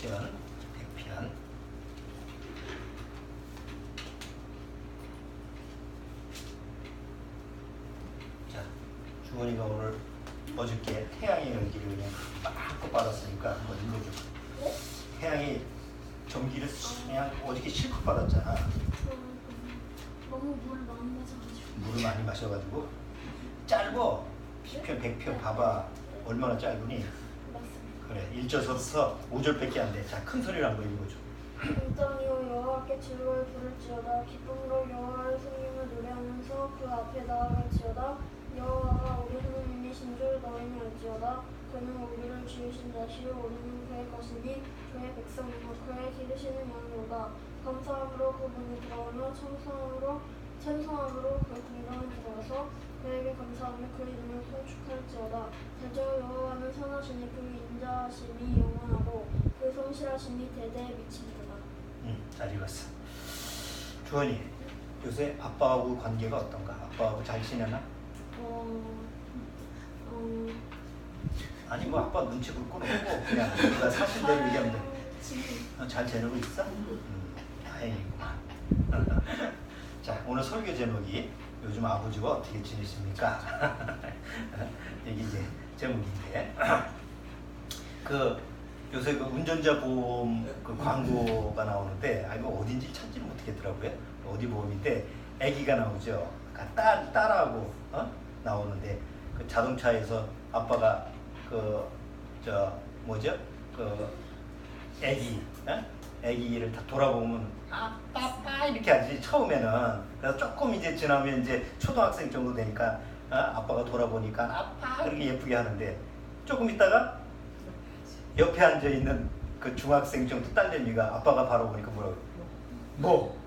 백편. 자, 주원이가 오늘 어저께 태양의 열기를 그냥 마음껏 받았으니까 한번 읽어줘. 네? 태양이 전기를 그냥 어저께 실컷 받았잖아. 너무 물 많이 마셔가지고. 물을 많이 마셔가지고 짧어. 10편, 100편 봐봐. 얼마나 짧으니? 맞습니다. 그래, 1절서부터 5절밖에 안 돼. 자, 큰 소리로 한번 읽어줘. 인정이여 여호와께 즐거이 부를지어다. 기쁨으로 여호와의 성령을 노래하면서 그 앞에 나아갈지어다. 여호와가 우리 하나님이신 줄 너희는 알지어다. 그는 우리를 지으신 자시요 우리는 그의 것이니 그의 백성이요 그의 기르시는 양이로다. 감사함으로 그분을 부러우며 찬송함으로 그 궁전에 들어가서 그에게 감사하며 그 이름을 송축할지어다. 대저 여호와는 선하시니 그 인자하심이 영원하고 그 성실하심이 대대에 미치리로다. 잘 읽었어. 주원이, 요새 아빠하고 관계가 어떤가? 아빠하고 잘 지내나? 아니 뭐 아빠 눈치 볼 건 없고 그냥 네가 사실대로 얘기하면 돼. 잘 지내고 있어? 다행이구만. 자, 오늘 설교 제목이 요즘 아버지가 어떻게 지내십니까? 이게 이제 제목인데 그 요새 그 운전자 보험 그 광고가 나오는데 이거 어딘지 찾지를 못하겠더라고요. 어디 보험인데 아기가 나오죠. 그러니까 딸하고 나오는데 그 자동차에서 아빠가 그 아기를 다 돌아보면 아빠 이렇게 하지 처음에는. 그래서 조금 이제 지나면 이제 초등학생 정도 되니까 아빠가 돌아보니까 아빠 이렇게 예쁘게 하는데 조금 있다가 옆에 앉아 있는 그 중학생 정도 딸내미가 아빠가 바로 보니까 뭐라고? 뭐?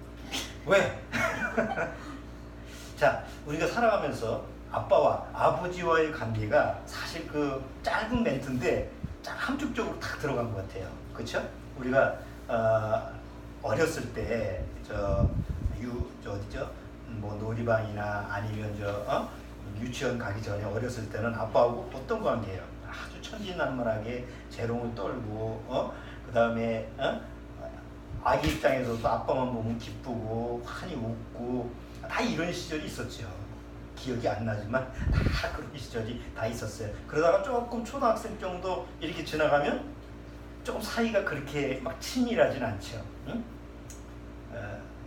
왜? 자, 우리가 살아가면서 아빠와 아버지와의 관계가 사실 그 짧은 멘트인데 함축적으로 딱 들어간 것 같아요. 그렇죠? 우리가 어렸을 때 어디죠? 뭐 놀이방이나 아니면 유치원 가기 전에 어렸을 때는 아빠하고 어떤 관계예요? 아주 천진난만하게 재롱을 떨고 그 다음에 아기 입장에서도 아빠만 보면 기쁘고 환히 웃고 다 이런 시절이 있었죠. 기억이 안 나지만 다 그런 시절이 다 있었어요. 그러다가 조금 초등학생 정도 이렇게 지나가면 조금 사이가 그렇게 막 친밀하진 않죠. 응?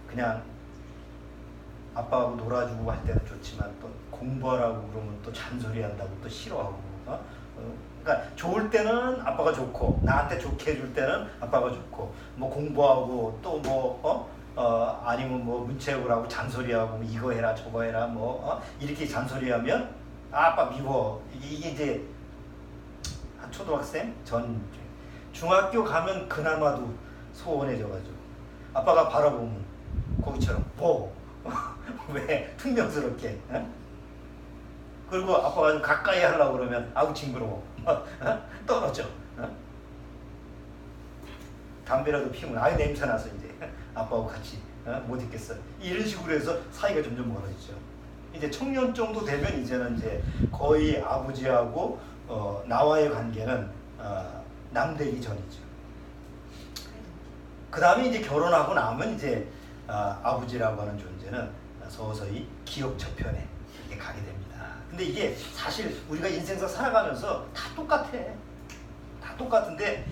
그냥 아빠하고 놀아주고 할 때는 좋지만 또 공부하라고 그러면 또 잔소리한다고 또 싫어하고 그러니까 좋을 때는 아빠가 좋고 나한테 좋게 해줄 때는 아빠가 좋고 뭐 공부하고 또 아니면 뭐 문체부라고 잔소리하고 이거 해라 저거 해라 이렇게 잔소리하면 아빠 미워. 이게 이제 한 초등학생 전 중학교 가면 그나마도 소원해져가지고 아빠가 바라보면 거기처럼 왜 퉁명스럽게 그리고 아빠가 좀 가까이 하려고 그러면 아우 징그러워 떨어져. 담배라도 피우면 아유 냄새 나서 이제 아빠하고 같이 못 있겠어. 이런 식으로 해서 사이가 점점 멀어지죠. 이제 청년 정도 되면 이제는 이제 거의 아버지하고 나와의 관계는 남되기 전이죠. 그 다음에 이제 결혼하고 나면 이제 아버지라고 하는 존재는 서서히 기억 저편에 이렇게 가게 됩니다. 근데 이게 사실 우리가 인생사 살아가면서 다 똑같아. 다 똑같은데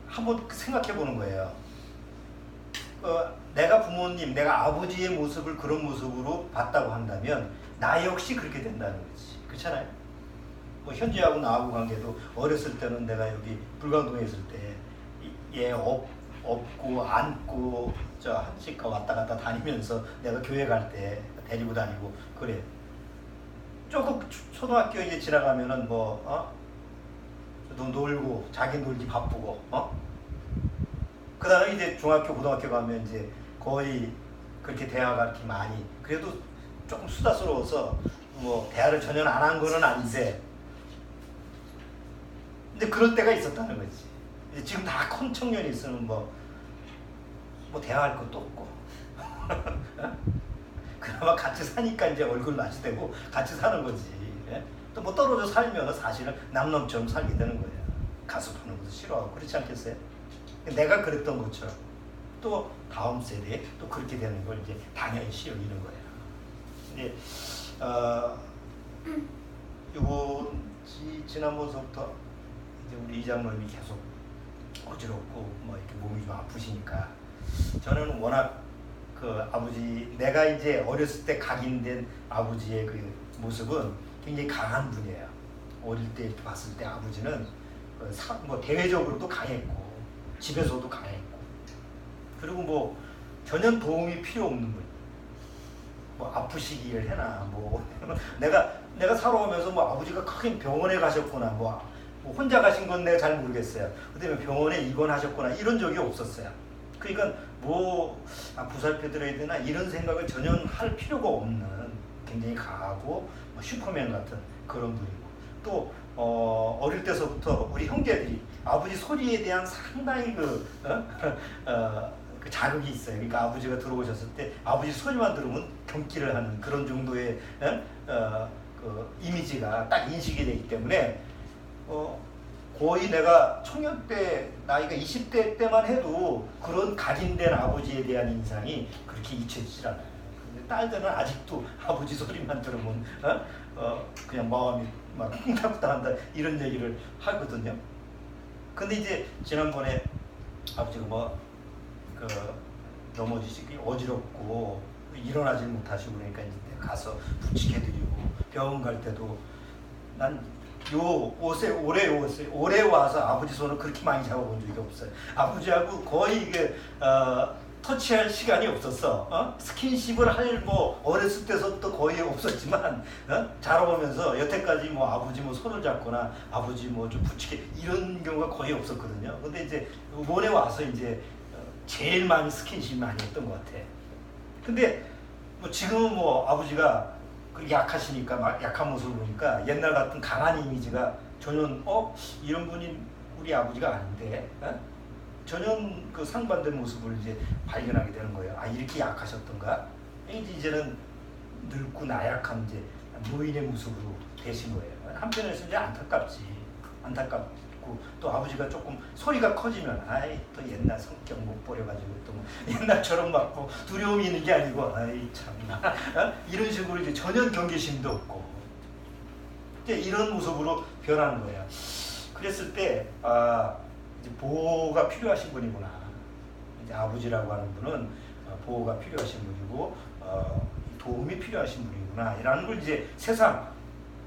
한번 생각해 보는 거예요. 내가 부모님, 내가 아버지의 모습을 그런 모습으로 봤다고 한다면 나 역시 그렇게 된다는 거지. 그렇잖아요? 뭐 현지하고 나하고 관계도 어렸을 때는 내가 여기 불광동에 있을 때 얘 업고 안고 한식가 왔다 갔다 다니면서 내가 교회 갈 때 데리고 다니고 그래. 조금 초등학교 이제 지나가면은 놀고 자기 놀기 바쁘고 그 다음에 이제 중학교 고등학교 가면 이제 거의 그렇게 대화가 이렇게 많이 그래도 조금 수다스러워서 뭐 대화를 전혀 안 한 거는 아닌데 근데 그럴 때가 있었다는 거지. 이제 지금 다 큰 청년이 있으면 뭐 대화할 것도 없고 그나마 같이 사니까 이제 얼굴 마주대고 같이 사는 거지. 또 뭐 떨어져 살면 사실은 남놈처럼 살게 되는 거예요. 가수 보는 것도 싫어하고 그렇지 않겠어요? 내가 그랬던 것처럼 또 다음 세대에 또 그렇게 되는 걸 이제 당연시 여기는 거예요. 근데 요번 지난번서부터 이제 우리 이장로님이 계속 어지럽고 뭐 이렇게 몸이 좀 아프시니까 저는 워낙 그 아버지 내가 이제 어렸을 때 각인된 아버지의 그 모습은 굉장히 강한 분이에요. 어릴 때 이렇게 봤을 때 아버지는 뭐 대외적으로도 강했고 집에서도 강했고 그리고 뭐 전혀 도움이 필요 없는 분. 뭐 아프시기를 해나 뭐 내가 살아오면서 뭐 아버지가 크게 병원에 가셨구나 뭐 혼자 가신 건 내가 잘 모르겠어요. 그다음에 병원에 입원하셨구나 이런 적이 없었어요. 그러니까 뭐 보살펴 드려야 되나 이런 생각을 전혀 할 필요가 없는 굉장히 강하고 뭐 슈퍼맨 같은 그런 분이고 또 어릴 때서부터 우리 형제들이 아버지 소리에 대한 상당히 그 자극이 있어요. 그러니까 아버지가 들어오셨을 때 아버지 소리만 들으면 경기를 하는 그런 정도의 그 이미지가 딱 인식이 되기 때문에 거의 내가 청년 때 나이가 20대 때만 해도 그런 각인된 아버지에 대한 인상이 그렇게 잊혀지질 않아요. 근데 딸들은 아직도 아버지 소리만 들으면 그냥 마음이 막 쿵닥쿵닥한다 이런 얘기를 하거든요. 근데 이제 지난번에 아버지가 넘어지시기 어지럽고 일어나지 못하시고 그러니까 이제 가서 부축해드리고 병원 갈 때도 난 올해 와서 아버지 손을 그렇게 많이 잡아본 적이 없어요. 아버지하고 거의 이게 터치할 시간이 없었어. 스킨십을 할 뭐 어렸을 때서부터 거의 없었지만 자라오면서 여태까지 뭐 아버지 뭐 손을 잡거나 아버지 뭐 좀 부축해 이런 경우가 거의 없었거든요. 근데 이제 이번에 와서 이제 제일 많이 스킨십 많이 했던 것 같아. 근데 뭐 지금은 뭐 아버지가 약하시니까 막 약한 모습을 보니까 옛날 같은 강한 이미지가 전혀 이런 분이 우리 아버지가 아닌데 전혀 그 상반된 모습을 이제 발견하게 되는 거예요. 아 이렇게 약하셨던가? 이제는 늙고 나약한 이제 노인의 모습으로 되신 거예요. 한편에서 이제 안타깝고 또 아버지가 조금 소리가 커지면 아이 또 옛날 성격 못 버려가지고 또 뭐 옛날처럼 막 뭐 두려움이 있는 게 아니고 아이 참나 이런 식으로 이제 전혀 경계심도 없고 이제 이런 모습으로 변하는 거예요. 그랬을 때 이제 보호가 필요하신 분이구나. 이제 아버지라고 하는 분은 보호가 필요하신 분이고 도움이 필요하신 분이구나. 라는 걸 이제 새삼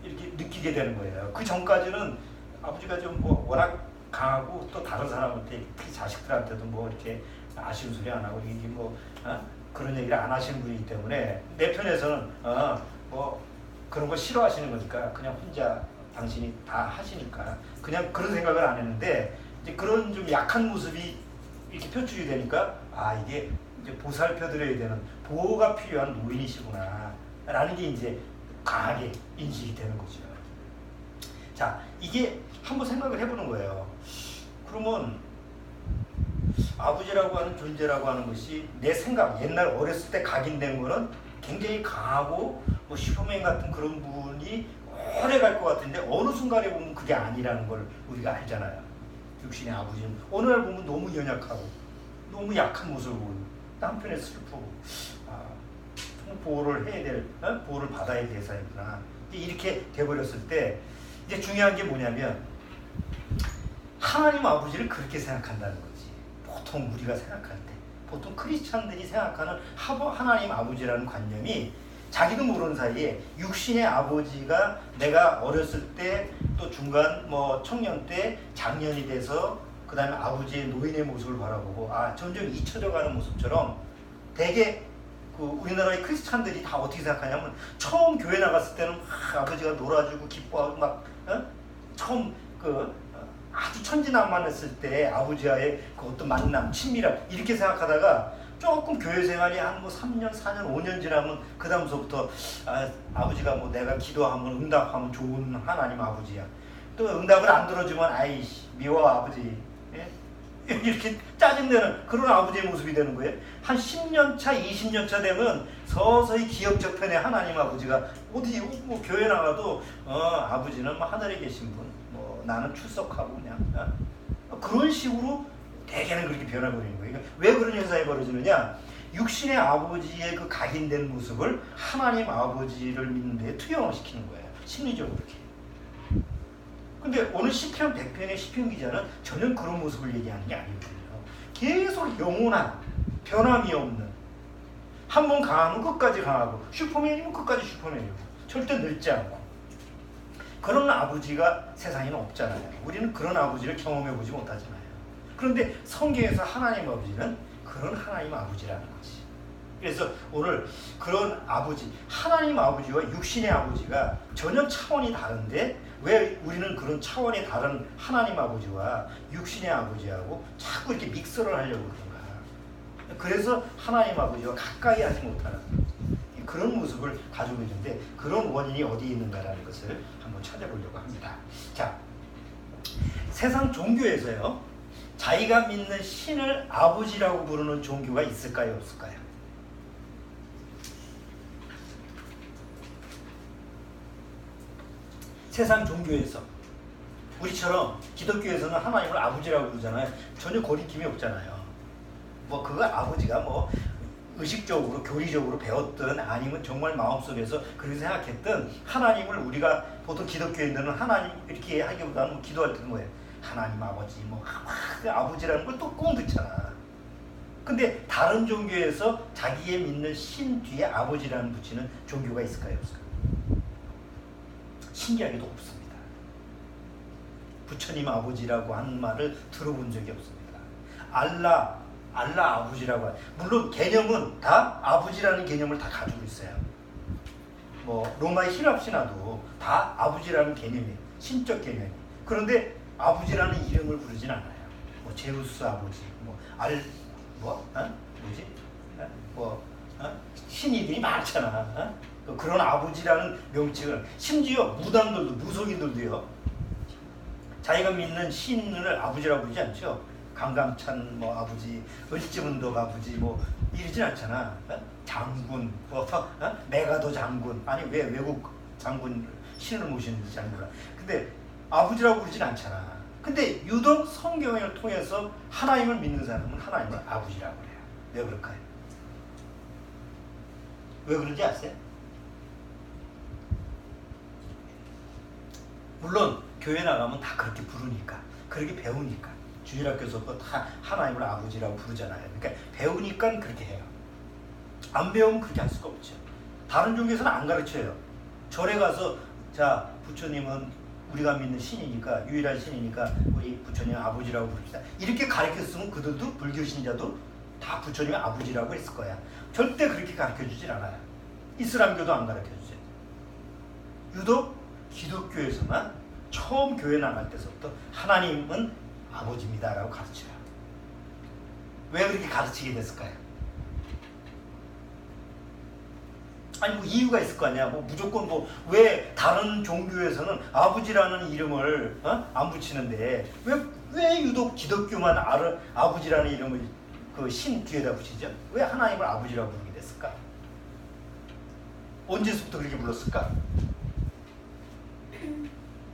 이렇게 느끼게 되는 거예요. 그 전까지는 아버지가 좀 뭐 워낙 강하고 또 다른 사람한테 특히 자식들한테도 뭐 이렇게 아쉬운 소리 안 하고 이게 뭐 그런 얘기를 안 하시는 분이기 때문에 내 편에서는 뭐 그런 거 싫어하시는 거니까 그냥 혼자 당신이 다 하시니까 그냥 그런 생각을 안 했는데 이제 그런 좀 약한 모습이 이렇게 표출이 되니까 이게 이제 보살펴드려야 되는 보호가 필요한 노인이시구나 라는 게 이제 강하게 인식이 되는 거죠. 자, 이게 한번 생각을 해보는 거예요. 그러면 아버지라고 하는 존재라고 하는 것이 내 생각, 옛날 어렸을 때 각인된 거는 굉장히 강하고 뭐 슈퍼맨 같은 그런 분이 오래 갈 것 같은데 어느 순간에 보면 그게 아니라는 걸 우리가 알잖아요. 육신의 아버지는 어느 날 보면 너무 연약하고 너무 약한 모습을 보고 한편에 슬프고 보호를 해야 될, 보호를 받아야 될 사람이구나. 이렇게 돼버렸을 때 이제 중요한 게 뭐냐면 하나님 아버지를 그렇게 생각한다는 거지. 보통 우리가 생각할 때, 보통 크리스찬들이 생각하는 하나님 아버지라는 관념이 자기도 모르는 사이에 육신의 아버지가 내가 어렸을 때 또 중간 뭐 청년 때 장년이 돼서 그 다음에 아버지의 노인의 모습을 바라보고 점점 잊혀져가는 모습처럼 되게 그 우리나라의 크리스찬들이 다 어떻게 생각하냐면 처음 교회 나갔을 때는 아버지가 놀아주고 기뻐하고 막 처음 아주 천진난만했을 때 아버지와의 그 어떤 만남, 친밀함 이렇게 생각하다가 조금 교회 생활이 한 뭐 3년, 4년, 5년 지나면 그 다음서부터 아버지가 뭐 내가 기도하면 응답하면 좋은 하나님 아버지야. 또 응답을 안 들어주면 아이씨 미워 아버지. 예? 이렇게 짜증내는 그런 아버지의 모습이 되는 거예요. 한 10년 차, 20년 차 되면 서서히 기억 저편에 하나님 아버지가 어디 뭐 교회 나가도 아버지는 뭐 하늘에 계신 분, 뭐 나는 출석하고 그냥 그런 식으로 대개는 그렇게 변해버리는 거예요. 그러니까 왜 그런 현상이 벌어지느냐? 육신의 아버지의 그 각인된 모습을 하나님 아버지를 믿는 데 투영시키는 거예요. 심리적으로 이렇게. 근데 오늘 시편 100편의 시편 기자는 전혀 그런 모습을 얘기하는 게 아니거든요. 계속 영원한, 변함이 없는, 한 번 강하면 끝까지 강하고, 슈퍼맨이면 끝까지 슈퍼맨이고, 절대 늙지 않고. 그런 아버지가 세상에는 없잖아요. 우리는 그런 아버지를 경험해보지 못하잖아요. 그런데 성경에서 하나님 아버지는 그런 하나님 아버지라는 거지. 그래서 오늘 그런 아버지, 하나님 아버지와 육신의 아버지가 전혀 차원이 다른데 왜 우리는 그런 차원이 다른 하나님 아버지와 육신의 아버지하고 자꾸 이렇게 믹서를 하려고 그런가. 그래서 하나님 아버지와 가까이 하지 못하는 그런 모습을 가지고 있는데 그런 원인이 어디에 있는가라는 것을 한번 찾아보려고 합니다. 자, 세상 종교에서요, 자기가 믿는 신을 아버지라고 부르는 종교가 있을까요, 없을까요? 세상 종교에서 우리처럼 기독교에서는 하나님을 아버지라고 부르잖아요. 전혀 거리낌이 없잖아요. 뭐 그거 아버지가 뭐 의식적으로 교리적으로 배웠든 아니면 정말 마음속에서 그렇게 생각했든 하나님을 우리가 보통 기독교인들은 하나님 이렇게 하기보다는 뭐 기도할 때는 뭐예요? 하나님 아버지 뭐 아버지라는 걸 또 꼭 듣잖아. 근데 다른 종교에서 자기의 믿는 신 뒤에 아버지라는 붙이는 종교가 있을까요, 없을까요? 신기하게도 없습니다. 부처님 아버지라고 하는 말을 들어본 적이 없습니다. 알라 아버지라고 물론 개념은 다 아버지라는 개념을 다 가지고 있어요. 뭐 로마의 힐랍 신화도 다 아버지라는 개념이에요. 신적 개념이. 그런데 아버지라는 이름을 부르진 않아요. 뭐 제우스 아버지, 신이들이 많잖아. 그런 아버지라는 명칭을 심지어 무당들도 무속인들도요. 자기가 믿는 신을 아버지라고 부르지 않죠. 강감찬 뭐 아버지, 을지문덕 아버지 뭐 이러진 않잖아. 장군, 메가더 장군, 아니 왜 외국 장군 신을 모시는지 잘 몰라. 근데 아버지라고 부르진 않잖아. 근데 유독 성경을 통해서 하나님을 믿는 사람은 하나님을 아버지라고 그래요. 왜 그럴까요? 왜 그런지 아세요? 물론 교회 나가면 다 그렇게 부르니까, 그렇게 배우니까. 주일학교에서 다 하나님을 아버지라고 부르잖아요. 그러니까 배우니까 그렇게 해요. 안 배우면 그렇게 할 수가 없죠. 다른 종교에서는 안 가르쳐요. 절에 가서 자 부처님은 우리가 믿는 신이니까, 유일한 신이니까 우리 부처님 아버지라고 부릅시다. 이렇게 가르쳤으면 그들도 불교 신자도 다 부처님의 아버지라고 했을 거야. 절대 그렇게 가르쳐주질 않아요. 이슬람교도 안 가르쳐주죠. 유독 기독교에서만 처음 교회 나갈 때서부터 하나님은 아버지입니다라고 가르쳐요. 왜 그렇게 가르치게 됐을까요? 아니 뭐 이유가 있을 거 아니야. 뭐 무조건 뭐 왜 다른 종교에서는 아버지라는 이름을 안 붙이는데 왜 유독 기독교만 아버지라는 이름을 그 신 뒤에다 붙이죠? 왜 하나님을 아버지라고 부르게 됐을까? 언제부터 그렇게 불렀을까?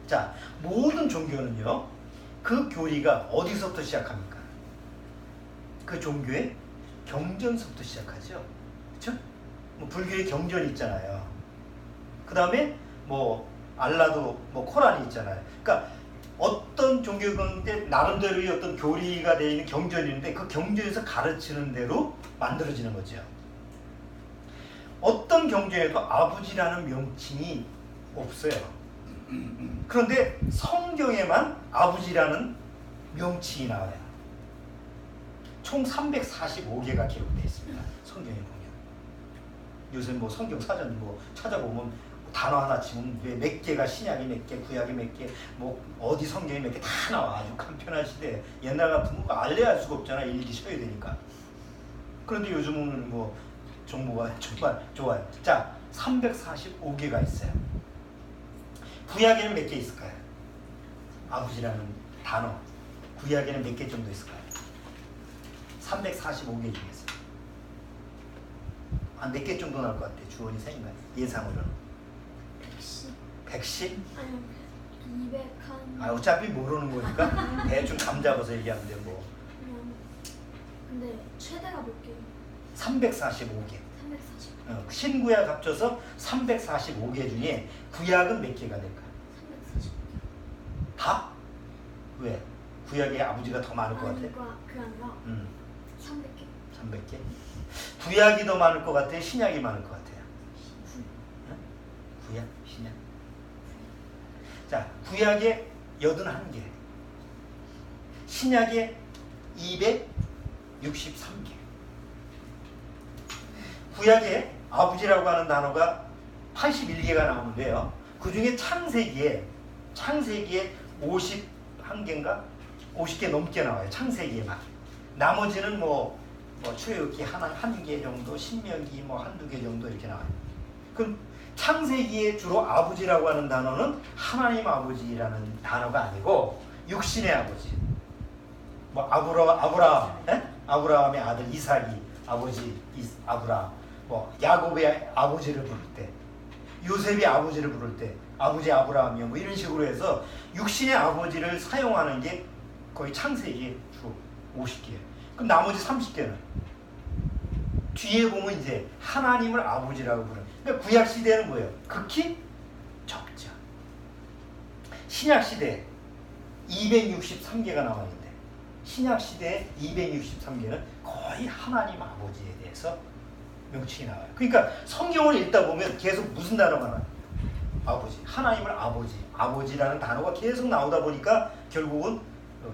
자, 모든 종교는요, 그 교리가 어디서부터 시작합니까? 그 종교의 경전서부터 시작하죠. 그렇죠? 뭐 불교의 경전이 있잖아요. 그 다음에 뭐 알라도 뭐 코란이 있잖아요. 그러니까 어떤 종교인데 나름대로의 어떤 교리가 되어 있는 경전이 있는데 그 경전에서 가르치는 대로 만들어지는 거죠. 어떤 경전에도 아버지라는 명칭이 없어요. 그런데 성경에만 아버지라는 명칭이 나와요. 총 345개가 기록되어 있습니다. 성경에 보면. 요새 뭐 성경 사전 뭐 찾아보면 단어 하나 치면 몇 개가 신약이 몇 개, 구약이 몇 개, 뭐 어디 성경이 몇 개 다 나와. 아주 간편한 시대. 옛날 같으면 알려야 할 수가 없잖아. 일일이 쳐야 되니까. 그런데 요즘은 뭐 정보가 정말 좋아요. 자, 345개가 있어요. 구약에는 몇 개 있을까요? 아버지라는 단어. 구약에는 몇 개 정도 있을까요? 345개 중에서. 한 몇 개 정도 나올 것 같아요. 주원이 생각 예상으로는. 110? 110? 아니요. 200한. 어차피 모르는 거니까 대충 감 잡아서 얘기하면 돼. 뭐 근데 최대가 몇 개예요? 345개. 340. 신구약 합쳐서 345개 중에 구약은 몇 개가 될까? 340. 다? 왜? 구약의 아버지가 더 많을 것 같아? 그 아니라 300개. 300개? 구약이 더 많을 것 같아? 신약이 많을 것 같아요? 구약? 신약? 자, 구약에 81개, 신약에 263개. 구약에 아버지라고 하는 단어가 81개가 나오는데요. 그 중에 창세기에 51개인가? 50개 넘게 나와요. 창세기에만. 나머지는 출애굽기 한 개 정도, 신명기 한두 개 정도 이렇게 나와요. 그럼 창세기에 주로 아버지라고 하는 단어는 하나님 아버지라는 단어가 아니고 육신의 아버지. 아브라함의 아들 이삭이 아버지 아브라함. 야곱의 아버지를 부를 때, 요셉의 아버지를 부를 때 아버지 아브라함이요. 이런 식으로 해서 육신의 아버지를 사용하는 게 거의 창세기에 주로 50개예요. 그럼 나머지 30개는 뒤에 보면 이제 하나님을 아버지라고 부르는. 그러니까 구약 시대는 뭐예요? 극히 적죠. 신약 시대에 263개가 나와 있는데 신약 시대에 263개는 거의 하나님 아버지에 대해서 명칭이 나와요. 그러니까 성경을 읽다 보면 계속 무슨 단어가 나와요? 아버지. 하나님을 아버지라는 단어가 계속 나오다 보니까 결국은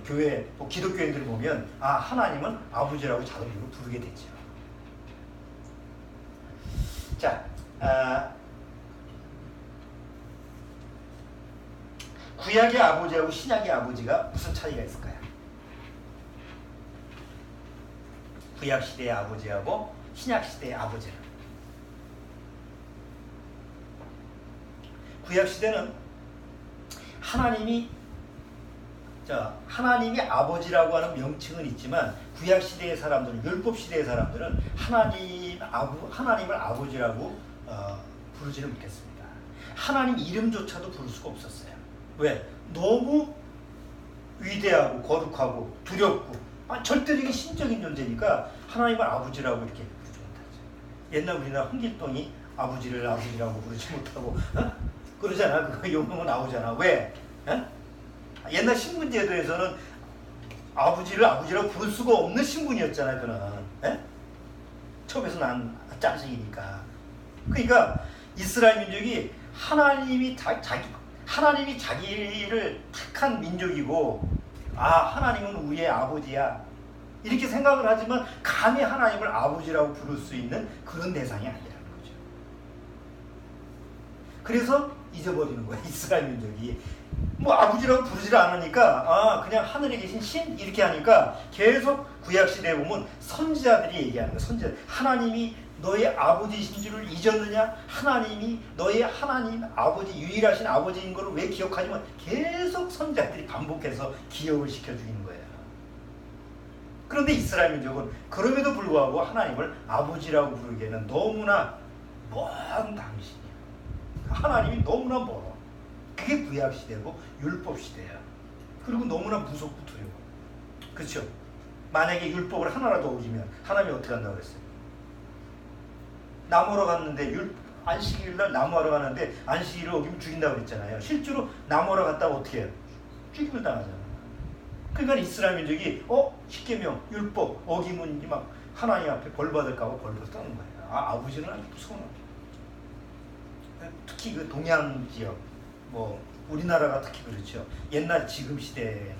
교회, 기독교인들을 보면 하나님은 아버지라고 자동적으로 부르게 되죠. 자, 구약의 아버지하고 신약의 아버지가 무슨 차이가 있을까요? 구약 시대의 아버지하고 신약 시대의 아버지는, 구약 시대는 하나님이 아버지라고 하는 명칭은 있지만 구약 시대의 사람들은, 율법 시대의 사람들은 하나님을 아버지라고 부르지는 못했습니다. 하나님 이름조차도 부를 수가 없었어요. 왜? 너무 위대하고 거룩하고 두렵고 절대적인 신적인 존재니까 하나님을 아버지라고 이렇게 부르지 못하죠. 옛날 우리나라 홍길동이 아버지를 아버지라고 부르지 못하고 그러잖아. 그거 용어가 나오잖아. 왜? 옛날 신분제도에서는 아버지를 아버지라고 부를 수가 없는 신분이었잖아요. 그는 첩에서 난 짬식이니까. 그러니까 이스라엘 민족이 하나님이 자기를 택한 민족이고, 하나님은 우리의 아버지야 이렇게 생각을 하지만 감히 하나님을 아버지라고 부를 수 있는 그런 대상이 아니라는 거죠. 그래서 잊어버리는 거야, 이스라엘 민족이. 아버지라고 부르질 않으니까 그냥 하늘에 계신 신 이렇게 하니까 계속 구약시대에 보면 선지자들이 얘기하는 거예요. 선지자, 하나님이 너의 아버지신 줄을 잊었느냐? 하나님이 너의 하나님 아버지, 유일하신 아버지인 걸 왜 기억하지만 계속 선지자들이 반복해서 기억을 시켜주는 거예요. 그런데 이스라엘 민족은 그럼에도 불구하고 하나님을 아버지라고 부르기에는 너무나 먼 당신이야. 하나님이 너무나 멀어. 그게 구약시대고 율법시대야. 그리고 너무나 무섭고 두려워. 그렇죠? 만약에 율법을 하나라도 어기면 하나님이 어떻게 한다고 그랬어요? 나무하러 갔는데 안식일날 나무하러 가는데 안식일을 어기면 죽인다고 그랬잖아요. 실제로 나무하러 갔다가 어떻게 해요? 죽임을 당하잖아요. 그러니까 이스라엘 민족이 십계명 율법 어기면 막 하나님 앞에 벌 받을까 봐 벌을 떠는 거예요. 아버지는 아주 무서운. 특히 그 동양 지역, 우리나라가 특히 그렇죠. 옛날 지금 시대는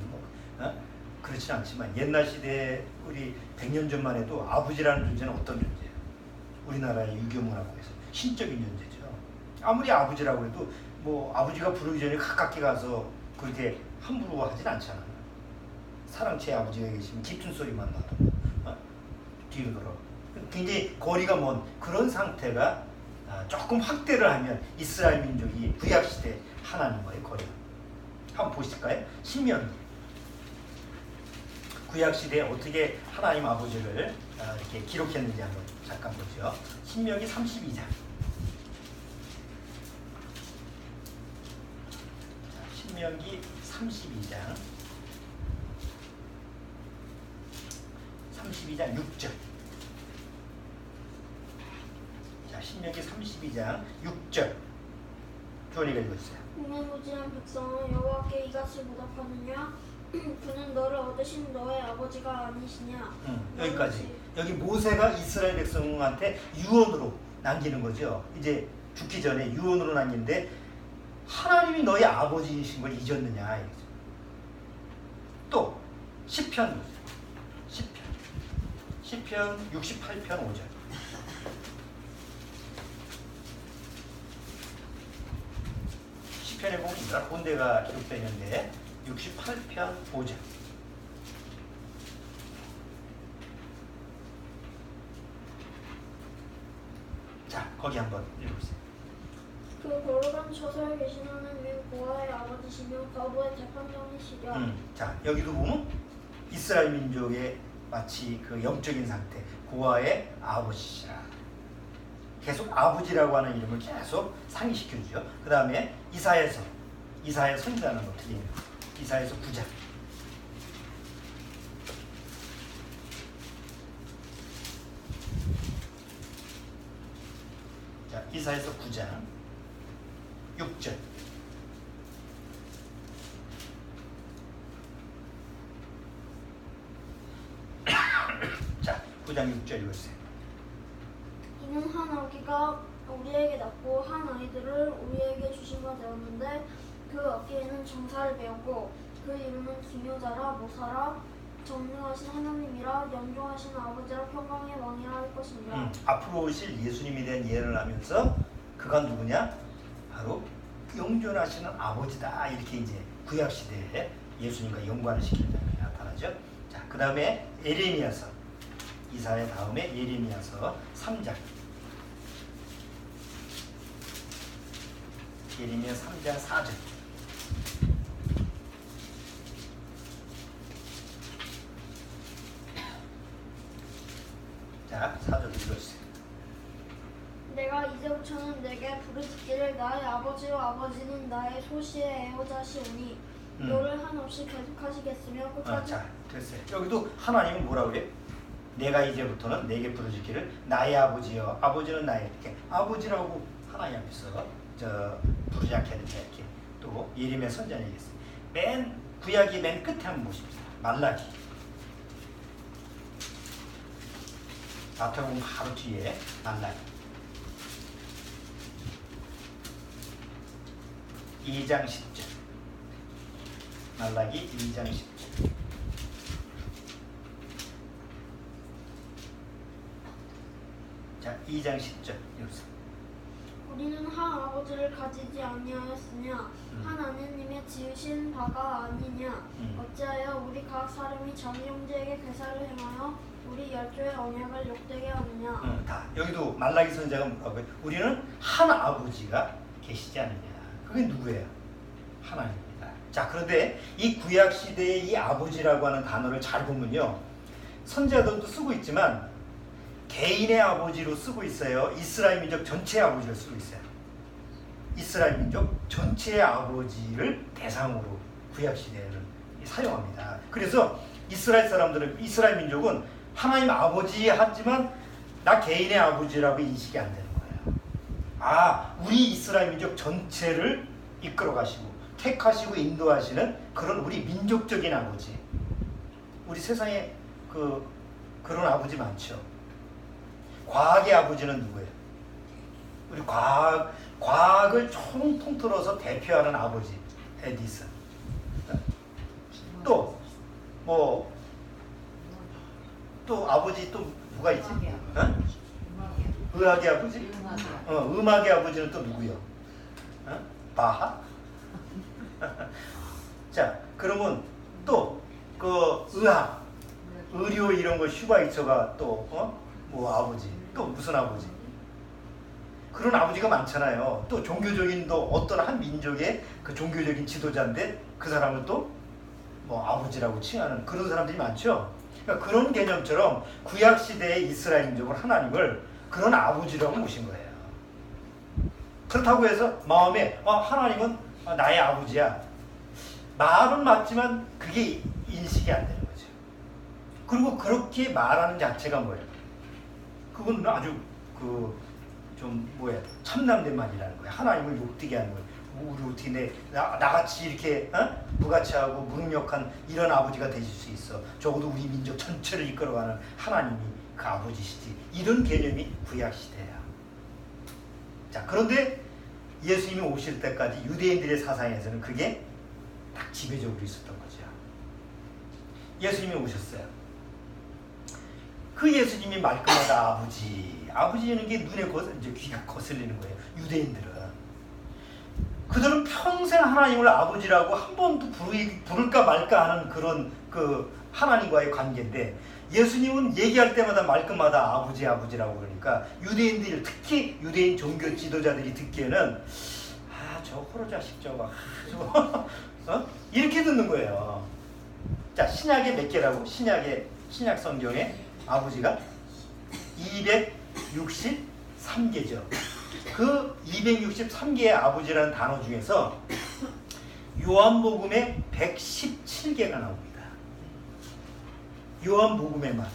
그렇진 않지만 옛날 시대 우리 100년 전만 해도 아버지라는 존재는 어떤 존재예요? 우리나라의 유교문화권에서 신적인 존재죠. 아무리 아버지라고 해도 아버지가 부르기 전에 가깝게 가서 그렇게 함부로 하진 않잖아요. 사랑채 아버지가 계시면 깊은 소리만 나도 뒤로 돌아. 굉장히 거리가 먼 그런 상태가 조금 확대를 하면 이스라엘 민족이 구약시대 하나님과의 거리. 한번 보실까요? 신명기. 구약시대에 어떻게 하나님 아버지를 이렇게 기록했는지 한번 잠깐 보죠. 신명기 32장. 신명기 32장 6절. 자, 신명기 32장 6절. 주원이가 읽어주세요. 무지한 백성은 여호와께 이같이 보답하느냐? 그는 너를 얻으신 너의 아버지가 아니시냐? 여기까지. 여기 모세가 이스라엘 백성한테 유언으로 남기는 거죠. 이제 죽기 전에 유언으로 남기는데 하나님이 너의 아버지이신 걸 잊었느냐 이거죠. 또 시편 68편 5절. 시편에 보면 여러 군데가 기록되어 있는데 68편 5절. 자, 거기 한번 읽어보세요. 그 거룩한 처소에 계신 하나님은 고아의 아버지시며 과부의 재판장이시랴. 자, 여기도 보면 이스라엘 민족의 마치 그 영적인 상태, 고아의 아버지시라. 계속 아버지라고 하는 이름을 계속 상기시켜주죠. 그 다음에 이사야 선지자는 어떻게 해요? 이사야서 9장. 자, 이사야서 9장 6절. 자, 9장 6절 읽으세요. 이는 한 아기가 우리에게 낳고 한 아이들을 우리에게 주신 바 되었는데 그 어깨에는 정사를 배웠고 그 이름은 기묘자라 모사라 정능하신 하나님이라 영종하신 아버지라 평강의 왕이라 할 것이니라. 앞으로 오실 예수님에 대한 예언을 하면서 그가 누구냐? 바로 영존하시는 아버지다. 이렇게 이제 구약 시대에 예수님과 연관을 시키는 장면이 나타나죠. 자, 그 다음에 예레미야서, 이사야 다음에 예레미야서 3장. 예레미야 3장 4절. 자, 4절 읽어주세요. 내가 이제부터는 내게 부르짖기를 나의 아버지요 아버지는 나의 소시의 애호자시오니 너를 한없이 계속하시겠으며 끝까지. 자, 됐어요. 여기도 하나님은 뭐라고 그래요? 내가 이제부터는 내게 부르짖기를 나의 아버지요 아버지는 나의, 이렇게 아버지라고 하나님 앞에서 부르지 않게 된다. 이렇게 또 예레미야 선지자는 얘기했어요. 맨 구약이 맨 끝에 한번 보십시다. 말라기. 앞에 보면 바로 뒤에 말라기 2장 10절. 말라기 2장 10절. 자, 2장 10절 읽으세요. 우리는 한 아버지를 가지지 아니하였으냐 한 하나님의 지으신 바가 아니냐 어찌하여 우리 각 사람이 자기 형제에게 괴사를 행하여 우리 열조의 언약을 욕되게 하느냐. 다 여기도 말라기 선지자가 뭐라고 해요? 우리는 한 아버지가 계시지 않느냐. 그게 누구예요? 하나님입니다. 자, 그런데 이 구약 시대의 이 아버지라고 하는 단어를 잘 보면요, 선지자들도 쓰고 있지만 개인의 아버지로 쓰고 있어요. 이스라엘 민족 전체의 아버지로 쓰고 있어요. 이스라엘 민족 전체의 아버지를 대상으로 구약 시대에는 사용합니다. 그래서 이스라엘 사람들은, 이스라엘 민족은 하나님 아버지 하지만 나 개인의 아버지라고 인식이 안 되는 거예요. 아, 우리 이스라엘 민족 전체를 이끌어 가시고 택하시고 인도하시는 그런 우리 민족적인 아버지. 우리 세상에 그런 아버지 많죠. 과학의 아버지는 누구예요? 우리 과학을 통틀어서 대표하는 아버지 에디슨. 또 아버지 또 누가 있지? 의학의 아버지? 음악의 아버지는 또 누구요? 바하? 자, 그러면 또 그 의학, 의료 이런 거 슈바이처가 또 아버지, 또 무슨 아버지? 그런 아버지가 많잖아요. 또 종교적인 또 어떤 한 민족의 그 종교적인 지도자인데 그 사람을 또 아버지라고 칭하는 그런 사람들이 많죠. 그러니까 그런 개념처럼 구약 시대의 이스라엘 민족은 하나님을 그런 아버지라고 모신 거예요. 그렇다고 해서 마음에 하나님은 나의 아버지야. 말은 맞지만 그게 인식이 안 되는 거죠. 그리고 그렇게 말하는 자체가 뭐예요? 그건 아주 좀 참남된 말이라는 거예요. 하나님을 욕되게 하는 거예요. 우리 어떻게 나같이 이렇게 부가치하고 무능력한 이런 아버지가 되실 수 있어. 적어도 우리 민족 전체를 이끌어가는 하나님이 그 아버지시지. 이런 개념이 구약시대야. 자, 그런데 예수님이 오실 때까지 유대인들의 사상에서는 그게 딱 지배적으로 있었던 거죠. 예수님이 오셨어요. 그 예수님이 말끝마다 아버지는 게 눈에 이제 귀가 거슬리는 거예요. 유대인들은. 그들은 평생 하나님을 아버지라고 한 번도 부를까 말까 하는 그런 하나님과의 관계인데, 예수님은 얘기할 때마다 말끝마다 아버지라고 그러니까 유대인들이, 특히 유대인 종교 지도자들이 듣기에는 저 호로 자식 저거 이렇게 듣는 거예요. 자, 신약에 몇 개라고? 신약 성경에 아버지가 263개죠. 그 263개의 아버지라는 단어 중에서 요한복음에 117개가 나옵니다. 요한복음에만.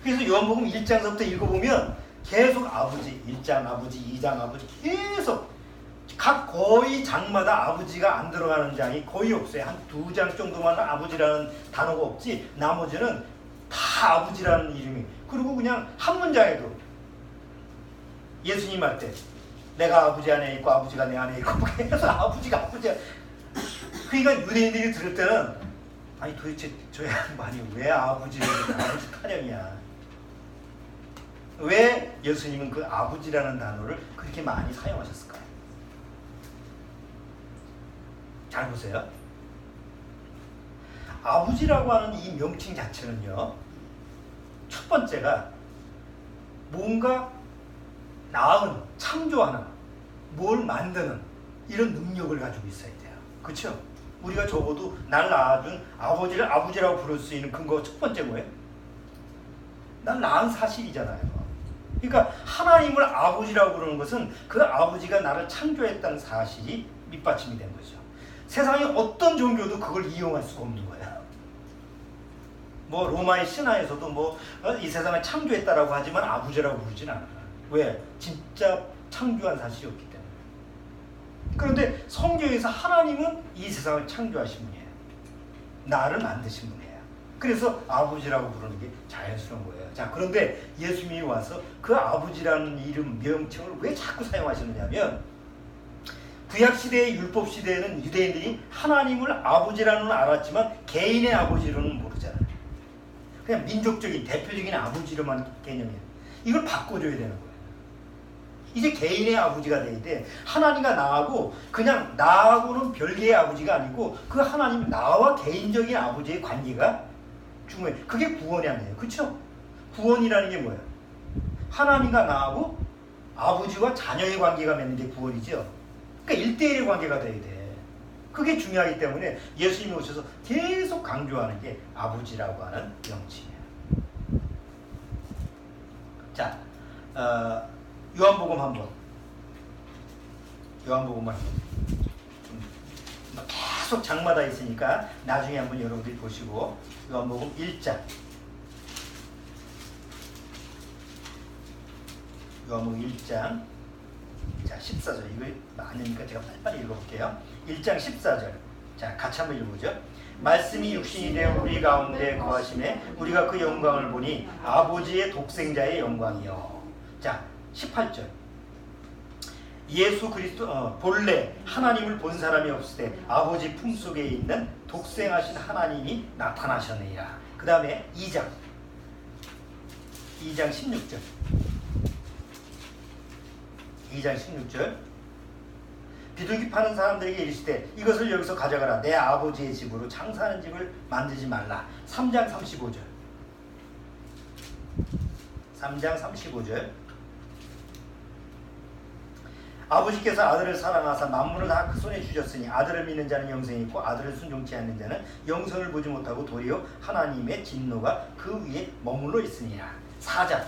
그래서 요한복음 1장서부터 읽어보면 계속 아버지, 1장 아버지, 2장 아버지, 계속 각 거의 장마다 아버지가 안 들어가는 장이 거의 없어요. 한 2장 정도만 아버지라는 단어가 없지, 나머지는 다 아버지라는 이름이. 그리고 그냥 한 문장에도 예수님 할 때 내가 아버지 안에 있고 아버지가 내 안에 있고 그래서 아버지야. 그러니까 유대인들이 들을 때는 아니 도대체 저 양반이 왜 아버지 타령이야. 왜 예수님은 그 아버지라는 단어를 그렇게 많이 사용하셨을까요? 잘 보세요. 아버지라고 하는 이 명칭 자체는요, 첫 번째가 뭔가 낳은, 창조하는, 뭘 만드는 이런 능력을 가지고 있어야 돼요. 그렇죠? 우리가 적어도 날 낳아준 아버지를 아버지라고 부를 수 있는 근거가 첫 번째 뭐예요? 날 낳은 사실이잖아요. 그러니까 하나님을 아버지라고 부르는 것은 그 아버지가 나를 창조했다는 사실이 밑받침이 된 거죠. 세상에 어떤 종교도 그걸 이용할 수가 없는 거예요. 로마의 신화에서도 이 세상을 창조했다라고 하지만 아버지라고 부르진 않아요. 왜? 진짜 창조한 사실이 없기 때문에. 그런데 성경에서 하나님은 이 세상을 창조하신 분이에요. 나를 만드신 분이에요. 그래서 아버지라고 부르는 게 자연스러운 거예요. 자, 그런데 예수님이 와서 그 아버지라는 이름, 명칭을 왜 자꾸 사용하시느냐면, 구약시대의 율법시대에는 유대인들이 하나님을 아버지라는 건 알았지만 개인의 아버지로는 모르잖아요. 그냥 민족적인 대표적인 아버지로만 개념이에요. 이걸 바꿔줘야 되는 거예요. 이제 개인의 아버지가 돼야 돼. 하나님과 나하고 그냥 나하고는 별개의 아버지가 아니고 그 하나님 나와 개인적인 아버지의 관계가 중요해요. 그게 구원이 아니에요. 그렇죠? 구원이라는 게 뭐예요? 하나님과 나하고 아버지와 자녀의 관계가 맺는 게 구원이죠. 그러니까 1대1의 관계가 돼야 돼. 그게 중요하기 때문에 예수님이 오셔서 계속 강조하는 게 아버지라고 하는 명칭이에요. 자, 요한복음 한번. 요한복음을 계속 장마다 있으니까 나중에 한번 여러분들이 보시고, 요한복음 1장. 요한복음 1장. 자, 14절. 이거 많으니까 제가 빨리빨리 읽어볼게요. 1장 14절. 자, 같이 한번 읽어보죠. 말씀이 육신이 되어 우리 가운데 거하심에 우리가 그 영광을 보니 아버지의 독생자의 영광이요. 자, 18절. 예수 그리스도 본래 하나님을 본 사람이 없을 때 아버지 품속에 있는 독생하신 하나님이 나타나셨느니라. 그 다음에 2장 16절. 2장 16절. 비둘기 파는 사람들에게 이르시되 이것을 여기서 가져가라. 내 아버지의 집으로 장사하는 집을 만들지 말라. 3장 35절. 3장 35절. 아버지께서 아들을 사랑하사 만물을 다 그 손에 주셨으니 아들을 믿는 자는 영생이 있고 아들을 순종치 않는 자는 영생을 보지 못하고 도리어 하나님의 진노가 그 위에 머물러 있으니라. 4장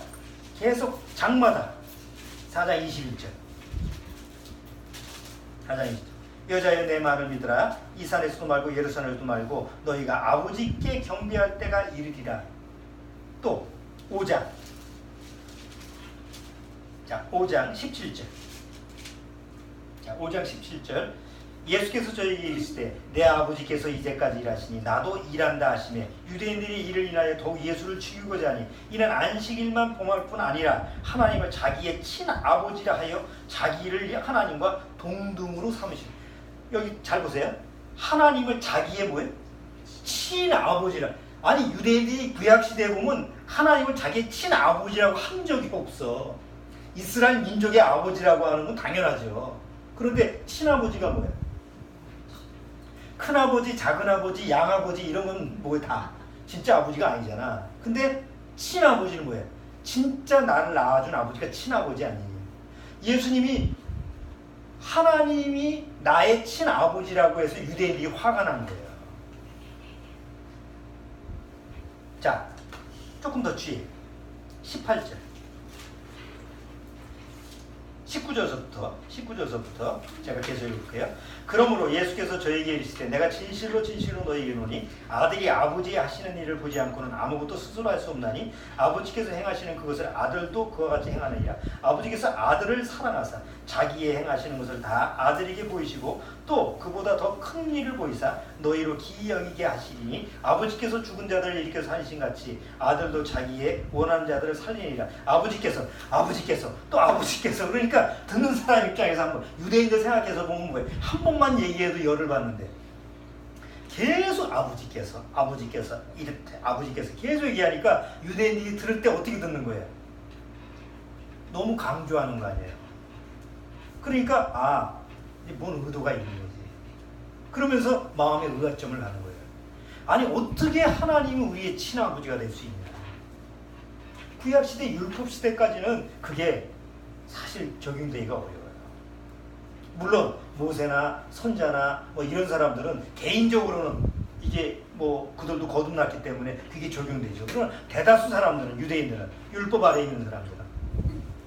계속 장마다 4장 21절. 4장 20절. 여자여 내 말을 믿으라. 이 산에서도 말고 예루살렘에서도 말고 너희가 아버지께 경배할 때가 이르리라. 또 5장. 자, 5장 17절. 자, 5장 17절. 예수께서 저희에게 이르시되 내 아버지께서 이제까지 일하시니 나도 일한다 하시매 유대인들이 이를 인하여 더욱 예수를 죽이고자 하니 이는 안식일만 범할 뿐 아니라 하나님을 자기의 친아버지라 하여 자기를 하나님과 동등으로 삼으시니. 여기 잘 보세요. 하나님을 자기의 뭐예요? 친아버지라. 아니 유대인들이 구약시대에 보면 하나님을 자기의 친아버지라고 한 적이 없어. 이스라엘 민족의 아버지라고 하는 건 당연하죠. 그런데 친아버지가 뭐예요? 큰아버지, 작은아버지, 양아버지 이런 건 뭐 다 진짜 아버지가 아니잖아. 근데 친아버지는 뭐예요? 진짜 나를 낳아준 아버지가 친아버지 아니에요. 예수님이 하나님이 나의 친아버지라고 해서 유대인들이 화가 난 거예요. 자, 조금 더 주의. 18절. 19절서부터 제가 계속 읽을게요. 그러므로 예수께서 저에게 이르시되 내가 진실로 너희에게 이르노니 아들이 아버지의 하시는 일을 보지 않고는 아무것도 스스로 할 수 없나니 아버지께서 행하시는 그것을 아들도 그와 같이 행하느니라. 아버지께서 아들을 사랑하사 자기의 행하시는 것을 다 아들에게 보이시고 또 그보다 더 큰 일을 보이사 너희로 기이 여기게 하시리니 아버지께서 죽은 자들을 일으켜 살리신 같이 아들도 자기의 원하는 자들을 살리니라. 아버지께서 그러니까 듣는 사람 입장에서 한번 유대인들 생각해서 보면 뭐예요? 한 번만 얘기해도 열을 받는데 계속 아버지께서 이렇대 아버지께서 계속 얘기하니까 유대인들이 들을 때 어떻게 듣는 거예요? 너무 강조하는 거 아니에요? 그러니까 뭔 의도가 있는 거지. 그러면서 마음에 의아점을 가는 거예요. 아니 어떻게 하나님이 우리의 친아버지가 될 수 있냐. 구약시대 율법시대까지는 그게 사실 적용되기가 어려워요. 물론 모세나 선자나 뭐 이런 사람들은 개인적으로는 이게 뭐 그들도 거듭났기 때문에 그게 적용되죠. 그러나 대다수 사람들은 유대인들은 율법 아래에 있는 사람들은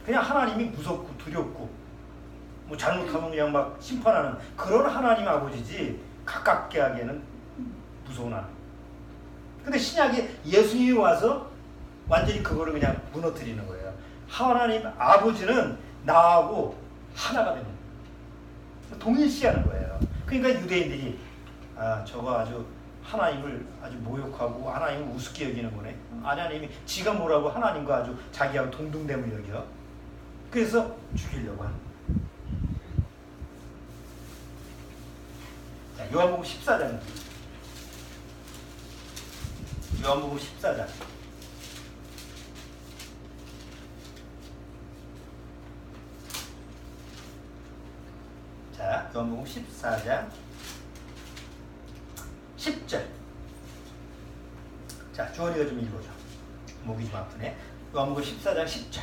그냥 하나님이 무섭고 두렵고 뭐 잘못하면 그냥 막 심판하는 그런 하나님 아버지지 가깝게 하기에는 무서운 하나님. 근데 신약에 예수님이 와서 완전히 그거를 그냥 무너뜨리는 거예요. 하나님 아버지는 나하고 하나가 되는 거예요. 동일시하는 거예요. 그러니까 유대인들이 저거 아주 하나님을 아주 모욕하고 하나님을 우습게 여기는 거네. 하나님이 지가 뭐라고 하나님과 아주 자기하고 동등됨을 여겨. 그래서 죽이려고 하는 거예요. 자, 요한복음 14장. 요한복음 14장. 자, 요한복음 14장 10절. 자, 주원이가 좀 읽어줘. 목이 좀 아프네. 요한복음 14장 10절.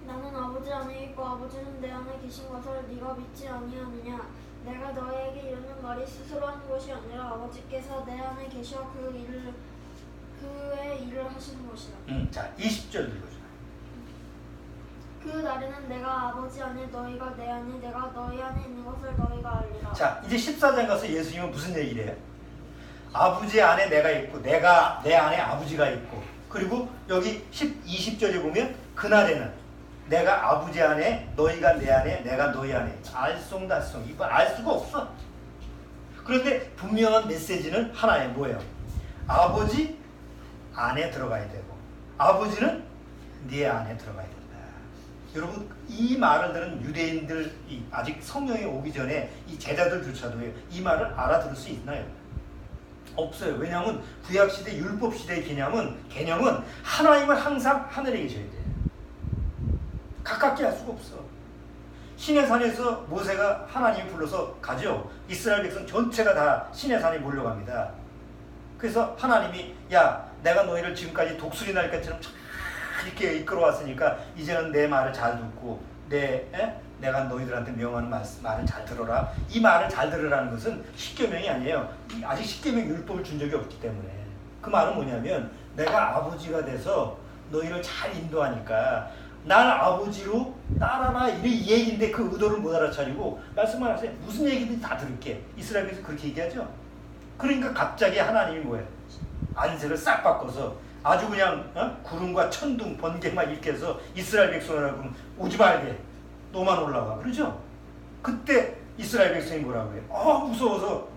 나는 아버지 안에 있고 아버지는 내 안에 계신 것을 네가 믿지 아니하느냐. 내가 너에게 이르는 말이 스스로 하는 것이 아니라 아버지께서 내 안에 계셔 그의 일을 하시는 것이라. 자, 20절 읽어줘. 그 날에는 내가 아버지 안에 너희가 내 안에 내가 너희 안에 있는 것을 너희가 알리라. 자, 이제 14장 가서 예수님은 무슨 얘기를 해요? 아버지 안에 내가 있고 내가 내 안에 아버지가 있고 그리고 여기 20절에 보면 그날에는 내가 아버지 안에 너희가 내 안에 내가 너희 안에 알쏭달쏭 이거 알 수가 없어. 그런데 분명한 메시지는 하나에 뭐예요? 아버지 안에 들어가야 되고 아버지는 네 안에 들어가야 된다. 여러분 이 말을 들은 유대인들이 아직 성령이 오기 전에 이 제자들조차도 이 말을 알아들을 수 있나요? 없어요. 왜냐하면 구약시대 율법시대의 개념은 하나님은 항상 하늘에 계셔야 돼요. 가깝게 할 수가 없어. 시내산에서 모세가 하나님이 불러서 가죠. 이스라엘 백성 전체가 다 시내산에 몰려갑니다. 그래서 하나님이 야 내가 너희를 지금까지 독수리 날개처럼 잘 이렇게 이끌어왔으니까 이제는 내 말을 잘 듣고 내가 너희들한테 명하는 말을 잘 들어라. 이 말을 잘 들으라는 것은 십계명이 아니에요. 아직 십계명 율법을 준 적이 없기 때문에. 그 말은 뭐냐면 내가 아버지가 돼서 너희를 잘 인도하니까 날 아버지로 따라라 이 얘기인데 그 의도를 못 알아차리고 말씀만 하세요. 무슨 얘기든지 다 들을게. 이스라엘에서 그렇게 얘기하죠. 그러니까 갑자기 하나님이 뭐예요? 안세를 싹 바꿔서 아주 그냥 구름과 천둥 번개만 일으켜서 이스라엘 백성이라고 오지 말게 너만 올라가 그러죠. 그때 이스라엘 백성이 뭐라고 해요? 무서워서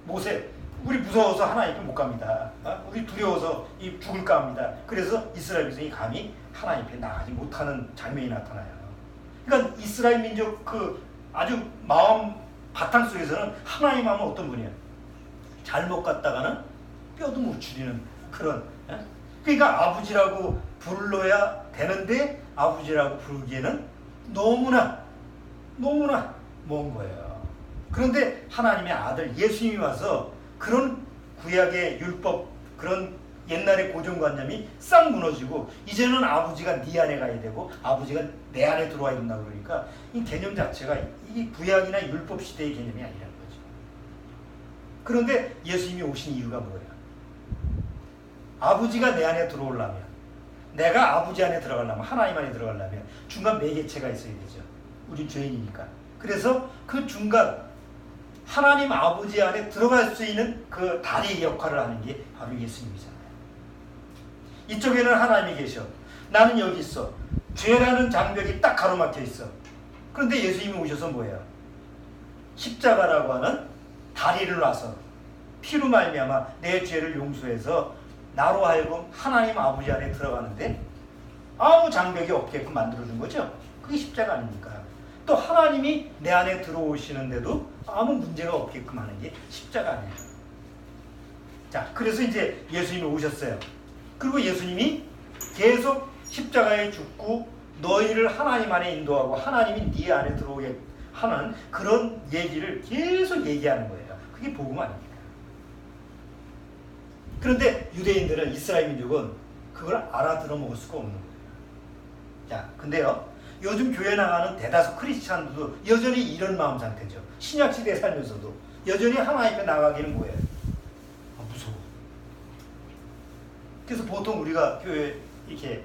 모세 우리 무서워서 하나님 앞에 못 갑니다. 우리 두려워서 죽을까 합니다. 그래서 이스라엘 백성이 감히 하나님 앞에 나가지 못하는 장면이 나타나요. 그러니까 이스라엘 민족 그 아주 마음 바탕 속에서는 하나님 하면 어떤 분이에요? 잘못 갔다가는 뼈도 못 추리는 그런. 그러니까 아버지라고 불러야 되는데 아버지라고 부르기에는 너무나 먼 거예요. 그런데 하나님의 아들 예수님이 와서 그런 구약의 율법 그런 옛날의 고정관념이 싹 무너지고 이제는 아버지가 네 안에 가야 되고 아버지가 내 안에 들어와야 된다고 그러니까 이 개념 자체가 이 구약이나 율법 시대의 개념이 아니라는 거죠. 그런데 예수님이 오신 이유가 뭐예요? 아버지가 내 안에 들어오려면 내가 아버지 안에 들어가려면 하나님 안에 들어가려면 중간 매개체가 있어야 되죠. 우리 죄인이니까. 그래서 그 중간 하나님 아버지 안에 들어갈 수 있는 그 다리 역할을 하는 게 바로 예수님이잖아요. 이쪽에는 하나님이 계셔. 나는 여기 있어. 죄라는 장벽이 딱 가로막혀 있어. 그런데 예수님이 오셔서 뭐예요? 십자가라고 하는 다리를 놔서 피로 말미암아 내 죄를 용서해서 나로 하여금 하나님 아버지 안에 들어가는데 아무 장벽이 없게끔 만들어준 거죠. 그게 십자가 아닙니까? 또 하나님이 내 안에 들어오시는데도 아무 문제가 없게끔 하는 게 십자가 아니에요. 자, 그래서 이제 예수님이 오셨어요. 그리고 예수님이 계속 십자가에 죽고 너희를 하나님 안에 인도하고 하나님이 네 안에 들어오게 하는 그런 얘기를 계속 얘기하는 거예요. 그게 복음 아닙니까? 그런데 유대인들은 이스라엘 민족은 그걸 알아들어 먹을 수가 없는 거예요. 자, 근데요. 요즘 교회 나가는 대다수 크리스찬들도 여전히 이런 마음 상태죠. 신약 시대에 살면서도 여전히 하나님 앞에 나가기는 뭐예요? 무서워. 그래서 보통 우리가 교회 이렇게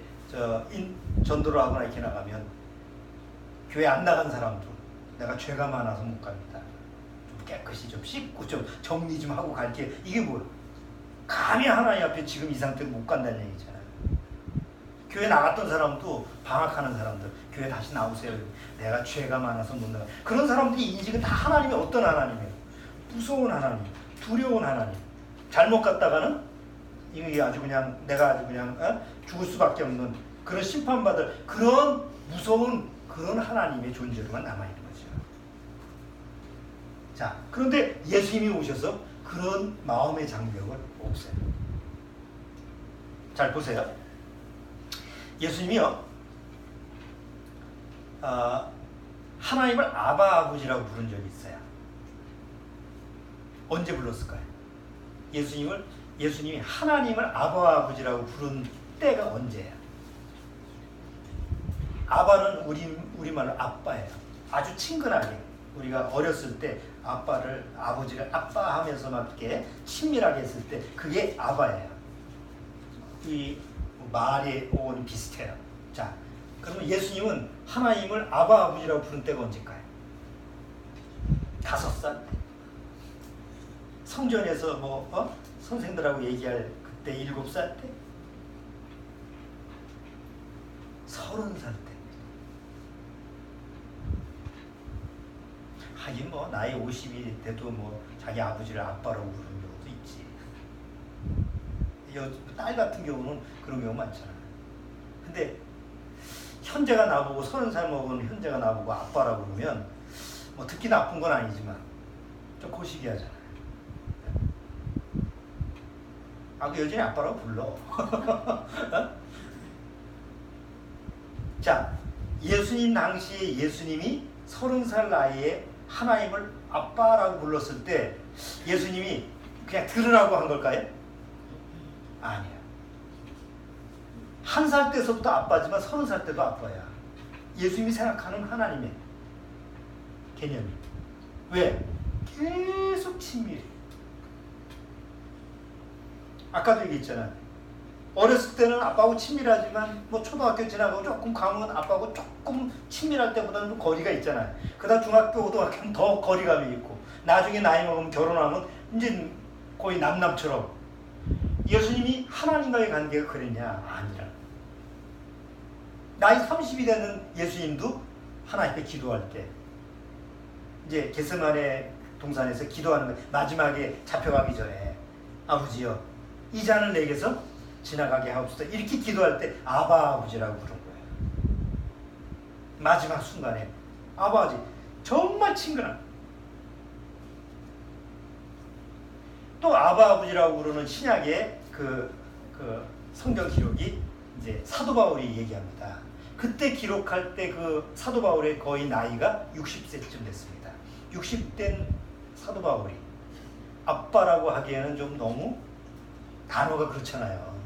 전도를 하거나 이렇게 나가면 교회 안 나간 사람도 내가 죄가 많아서 못 갑니다. 좀 깨끗이 좀 씻고 좀 정리 좀 하고 갈게. 이게 뭐예요? 감히 하나님 앞에 지금 이 상태로 못 간다는 얘기잖아요. 교회 나갔던 사람도 방학하는 사람들 교회 다시 나오세요. 내가 죄가 많아서 못 나가. 그런 사람들이 인식은 다 하나님이 어떤 하나님이에요? 무서운 하나님, 두려운 하나님. 잘못 갔다가는 이게 아주 그냥 내가 아주 그냥 죽을 수밖에 없는 그런 심판받을 그런 무서운 그런 하나님의 존재로만 남아있는 거죠. 자, 그런데 예수님이 오셔서 그런 마음의 장벽을 없애요. 잘 보세요. 예수님이요, 하나님을 아바 아버지라고 부른 적이 있어요. 언제 불렀을까요? 예수님이 하나님을 아바 아버지라고 부른 때가 언제예요? 아바는 우리말로 아빠예요. 아주 친근하게 우리가 어렸을 때 아버지가 아빠 하면서 막 이렇게 친밀하게 했을 때 그게 아바예요. 이 말의 어원이 비슷해요. 자, 그러면 예수님은 하나님을 아바 아버지라고 부른 때가 언제일까요? 5살 때. 성전에서 선생들하고 얘기할 그때 7살 때. 30살 때. 하긴 나이 50이 돼도 자기 아버지를 아빠라고 부르는 경우도 있지. 딸 같은 경우는 그런 경우 많잖아요. 근데 현재가 나보고 30살 먹은 현재가 나보고 아빠라고 그러면 듣기 나쁜 건 아니지만 좀 거시기 하잖아요. 그 여전히 아빠라고 불러. 자, 예수님 당시에 예수님이 30살 나이에 하나님을 아빠라고 불렀을 때 예수님이 그냥 들으라고 한 걸까요? 아니에요. 1살 때서부터 아빠지만 30살 때도 아빠야. 예수님이 생각하는 하나님의 개념이. 왜? 계속 친밀해. 아까도 얘기했잖아. 어렸을 때는 아빠하고 친밀하지만 뭐 초등학교 지나고 조금 강은 아빠하고 조금 친밀할 때보다는 좀 거리가 있잖아요. 그다음 중학교 고등학교는 더 거리감이 있고 나중에 나이 먹으면 결혼하면 이제 거의 남남처럼. 예수님이 하나님과의 관계가 그랬냐? 아니라. 나이 30이 되는 예수님도 하나님께 기도할 때 이제 겟세마네 동산에서 기도하는 거예요. 마지막에 잡혀가기 전에 아버지여 이 잔을 내게서 지나가게 하옵소서 이렇게 기도할 때 아바 아버지라고 부른 거예요. 마지막 순간에 아버지 정말 친근한 또 아바 아버지라고 부르는 신약의 그 성경 기록이 이제 사도 바울이 얘기합니다. 그때 기록할 때 그 사도 바울의 거의 나이가 60세쯤 됐습니다. 60된 사도 바울이 아빠라고 하기에는 좀 너무 단어가 그렇잖아요.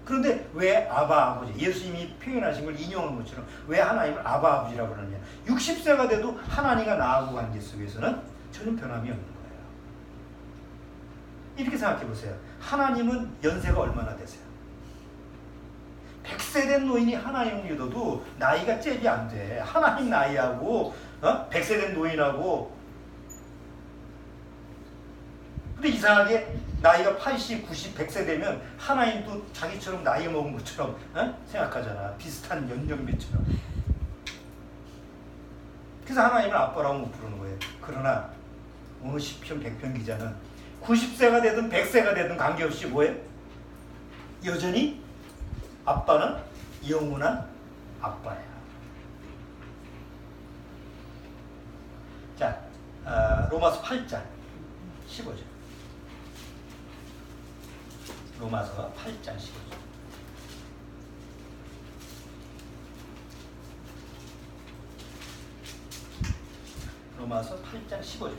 그런데 왜 아바 아버지, 예수님이 표현하신 걸 인용한 것처럼 왜 하나님을 아바 아버지라고 그러느냐. 60세가 돼도 하나님과 나하고 관계 속에서는 전혀 변함이 없는 거예요. 이렇게 생각해 보세요. 하나님은 연세가 얼마나 되세요? 100세 된 노인이 하나님을 믿어도 나이가 잽이 안 돼. 하나님 나이하고 100세 된 노인하고. 근데 이상하게 나이가 80, 90, 100세 되면 하나님도 자기처럼 나이 먹은 것처럼 생각하잖아. 비슷한 연령배처럼. 그래서 하나님을 아빠라고 못 부르는 거예요. 그러나 오늘 시편 100편 기자는 90세가 되든 100세가 되든 관계없이 뭐예요? 여전히 아빠는 영원한 아빠야. 자, 로마서 8장 15절. 로마서 8장 15절. 로마서 8장 15절.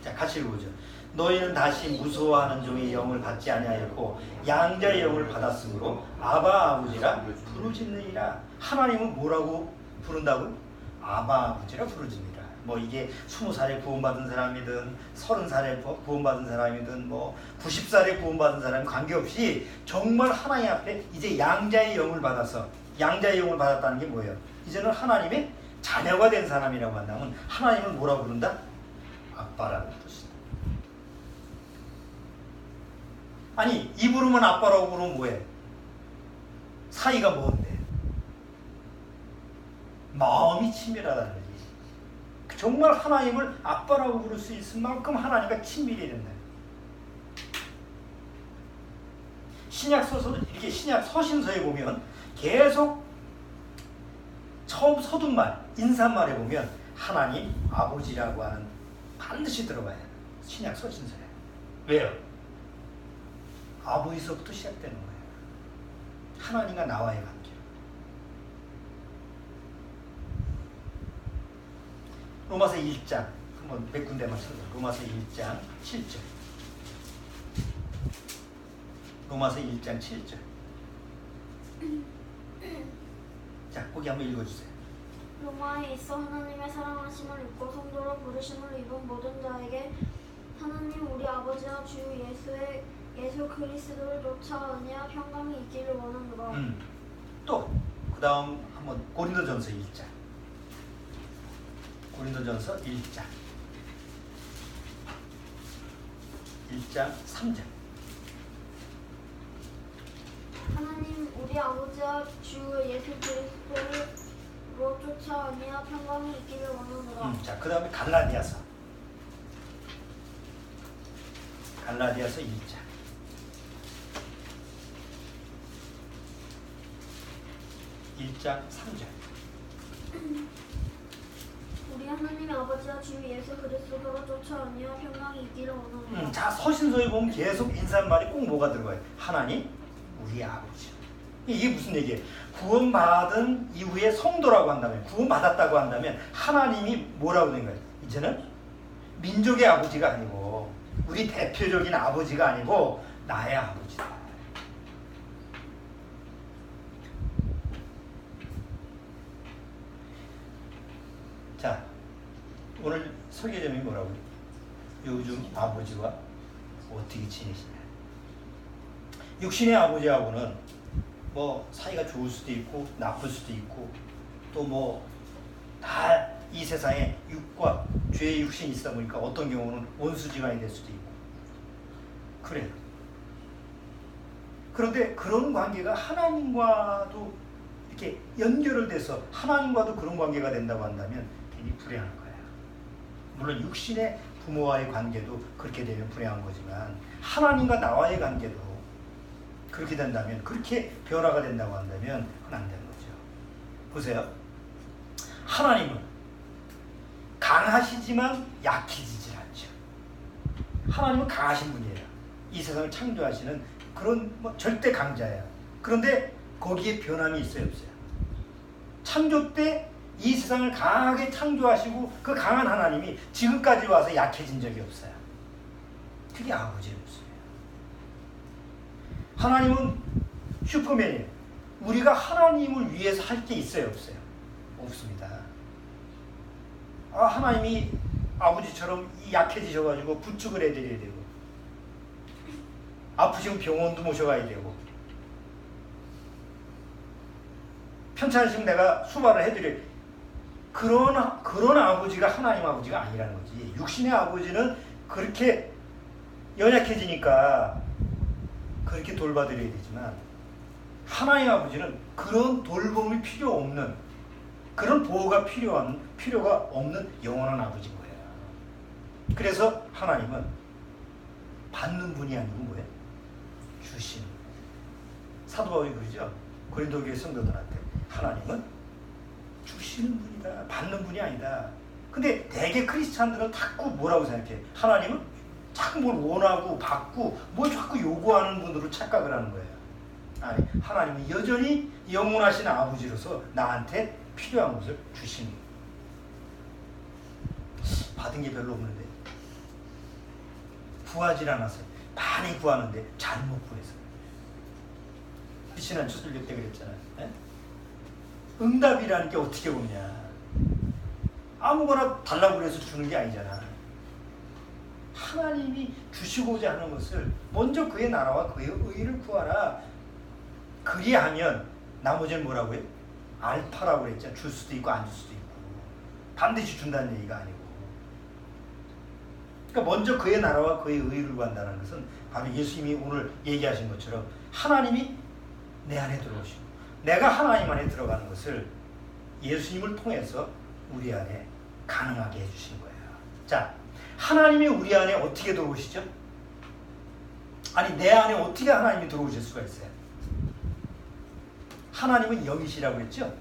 자, 같이 읽어보죠. 너희는 다시 무서워하는 종의 영을 받지 아니하였고 양자의 영을 받았으므로 아바 아버지라 부르짖느니라. 하나님은 뭐라고 부른다고요? 아바 아버지라 부르짖느니라. 뭐 이게 20살에 구원받은 사람이든 30살에 구원받은 사람이든 뭐 90살에 구원받은 사람이 관계없이 정말 하나님 앞에 이제 양자의 영을 받아서 양자의 영을 받았다는 게 뭐예요? 이제는 하나님의 자녀가 된 사람이라고 한다면 하나님을 뭐라고 부른다? 아빠라고 부르신다. 아니 이 부르면 아빠라고 부르면 뭐해? 사이가 뭔데? 마음이 친밀하다는 거지. 정말 하나님을 아빠라고 부를 수 있을 만큼 하나님과 친밀히 된다. 신약 서서 이렇게 신약 서신서에 보면 계속 처음 서둔말 인사말에 보면 하나님 아버지라고 하는 반드시 들어가야 해요. 신약 서신서에. 왜요? 아버지서부터 시작되는 거예요. 하나님과 나와의 관계. 로마서 1장 한번 몇 군데만 찾아보세요. 로마서 1장 7절. 로마서 1장 7절. 자, 거기 한번 읽어주세요. 로마에 있어 하나님의 사랑하심을 입고 성도로 부르심을 입은 모든 자에게 하나님 우리 아버지와 주 예수 그리스도를 쫓아 은혜와 평강이 있기를 원하노라. 또 그 다음 한번 고린도전서 1장. 고린도전서 1장 3절. 하나님 우리 아버지와 주 예수 그리스도로 쫓아 은혜와 평강이 있기를 원하노라. 자, 그 다음에 갈라디아서 1장 1장 3절. 우리 하나님의 아버지와 주 예수 그리스도로 쫓아 은혜와 평강이 있기를 원하노라. 자, 서신서에 보면 계속 인사말이 꼭 뭐가 들어가요? 하나님 우리 아버지. 이게 무슨 얘기예요? 구원받은 이후에 성도라고 한다면, 구원받았다고 한다면 하나님이 뭐라고 된 거예요? 이제는 민족의 아버지가 아니고 우리 대표적인 아버지가 아니고 나의 아버지다. 자, 오늘 설계 제목이 뭐라고요? 요즘 아버지와 어떻게 지내시냐. 육신의 아버지하고는 뭐 사이가 좋을 수도 있고 나쁠 수도 있고 또 뭐 다 이 세상에 육과 죄의 육신이 있다 보니까 어떤 경우는 원수지간이 될 수도 있고 그래요. 그런데 그런 관계가 하나님과도 이렇게 연결을 돼서 하나님과도 그런 관계가 된다고 한다면 괜히 불행한 거예요. 물론 육신의 부모와의 관계도 그렇게 되면 불행한 거지만 하나님과 나와의 관계도 그렇게 된다면, 그렇게 변화가 된다고 한다면 그건 안 되는 거죠. 보세요. 하나님은 강하시지만 약해지질 않죠. 하나님은 강하신 분이에요. 이 세상을 창조하시는 그런 절대 강자예요. 그런데 거기에 변함이 있어요, 없어요? 창조 때 이 세상을 강하게 창조하시고 그 강한 하나님이 지금까지 와서 약해진 적이 없어요. 그게 아버지의 모습이에요. 하나님은 슈퍼맨이에요. 우리가 하나님을 위해서 할 게 있어요, 없어요? 없습니다. 하나님이 아버지처럼 약해지셔가지고 부축을 해드려야 되고 아프시면 병원도 모셔가야 되고 편찮으시면 내가 수발을 해드려야 돼. 그런 아버지가 하나님 아버지가 아니라는 거지. 육신의 아버지는 그렇게 연약해지니까 그렇게 돌봐드려야 되지만 하나님 아버지는 그런 돌봄이 필요 없는, 그런 보호가 필요가 없는 영원한 아버지인 거예요. 그래서 하나님은 받는 분이 아니고 뭐예요? 주시는. 사도 바울이 그러죠. 고린도 교회 성도들한테 하나님은 주시는 분이다. 받는 분이 아니다. 근데 대개 크리스찬들은 자꾸 뭐라고 생각해? 하나님은 자꾸 뭘 원하고 받고 뭘 자꾸 요구하는 분으로 착각을 하는 거예요. 아니, 하나님은 여전히 영원하신 아버지로서 나한테 필요한 것을 주시는 거예요. 받은 게 별로 없는데 구하질 않았어요. 많이 구하는데 잘못 구해서. 지난 추수교 때 그랬잖아요. 네? 응답이라는 게 어떻게 오냐. 아무거나 달라고 그래서 주는 게 아니잖아. 하나님이 주시고자 하는 것을 먼저 그의 나라와 그의 의를 구하라. 그리하면 나머지는 뭐라고 해요? 알파라고 그랬잖아. 줄 수도 있고 안 줄 수도 있고 반드시 준다는 얘기가 아니고. 그러니까 먼저 그의 나라와 그의 의를 구한다는 것은 바로 예수님이 오늘 얘기하신 것처럼 하나님이 내 안에 들어오시고 내가 하나님 안에 들어가는 것을 예수님을 통해서 우리 안에 가능하게 해주시는 거예요. 자, 하나님이 우리 안에 어떻게 들어오시죠? 아니, 내 안에 어떻게 하나님이 들어오실 수가 있어요? 하나님은 영이시라고 했죠?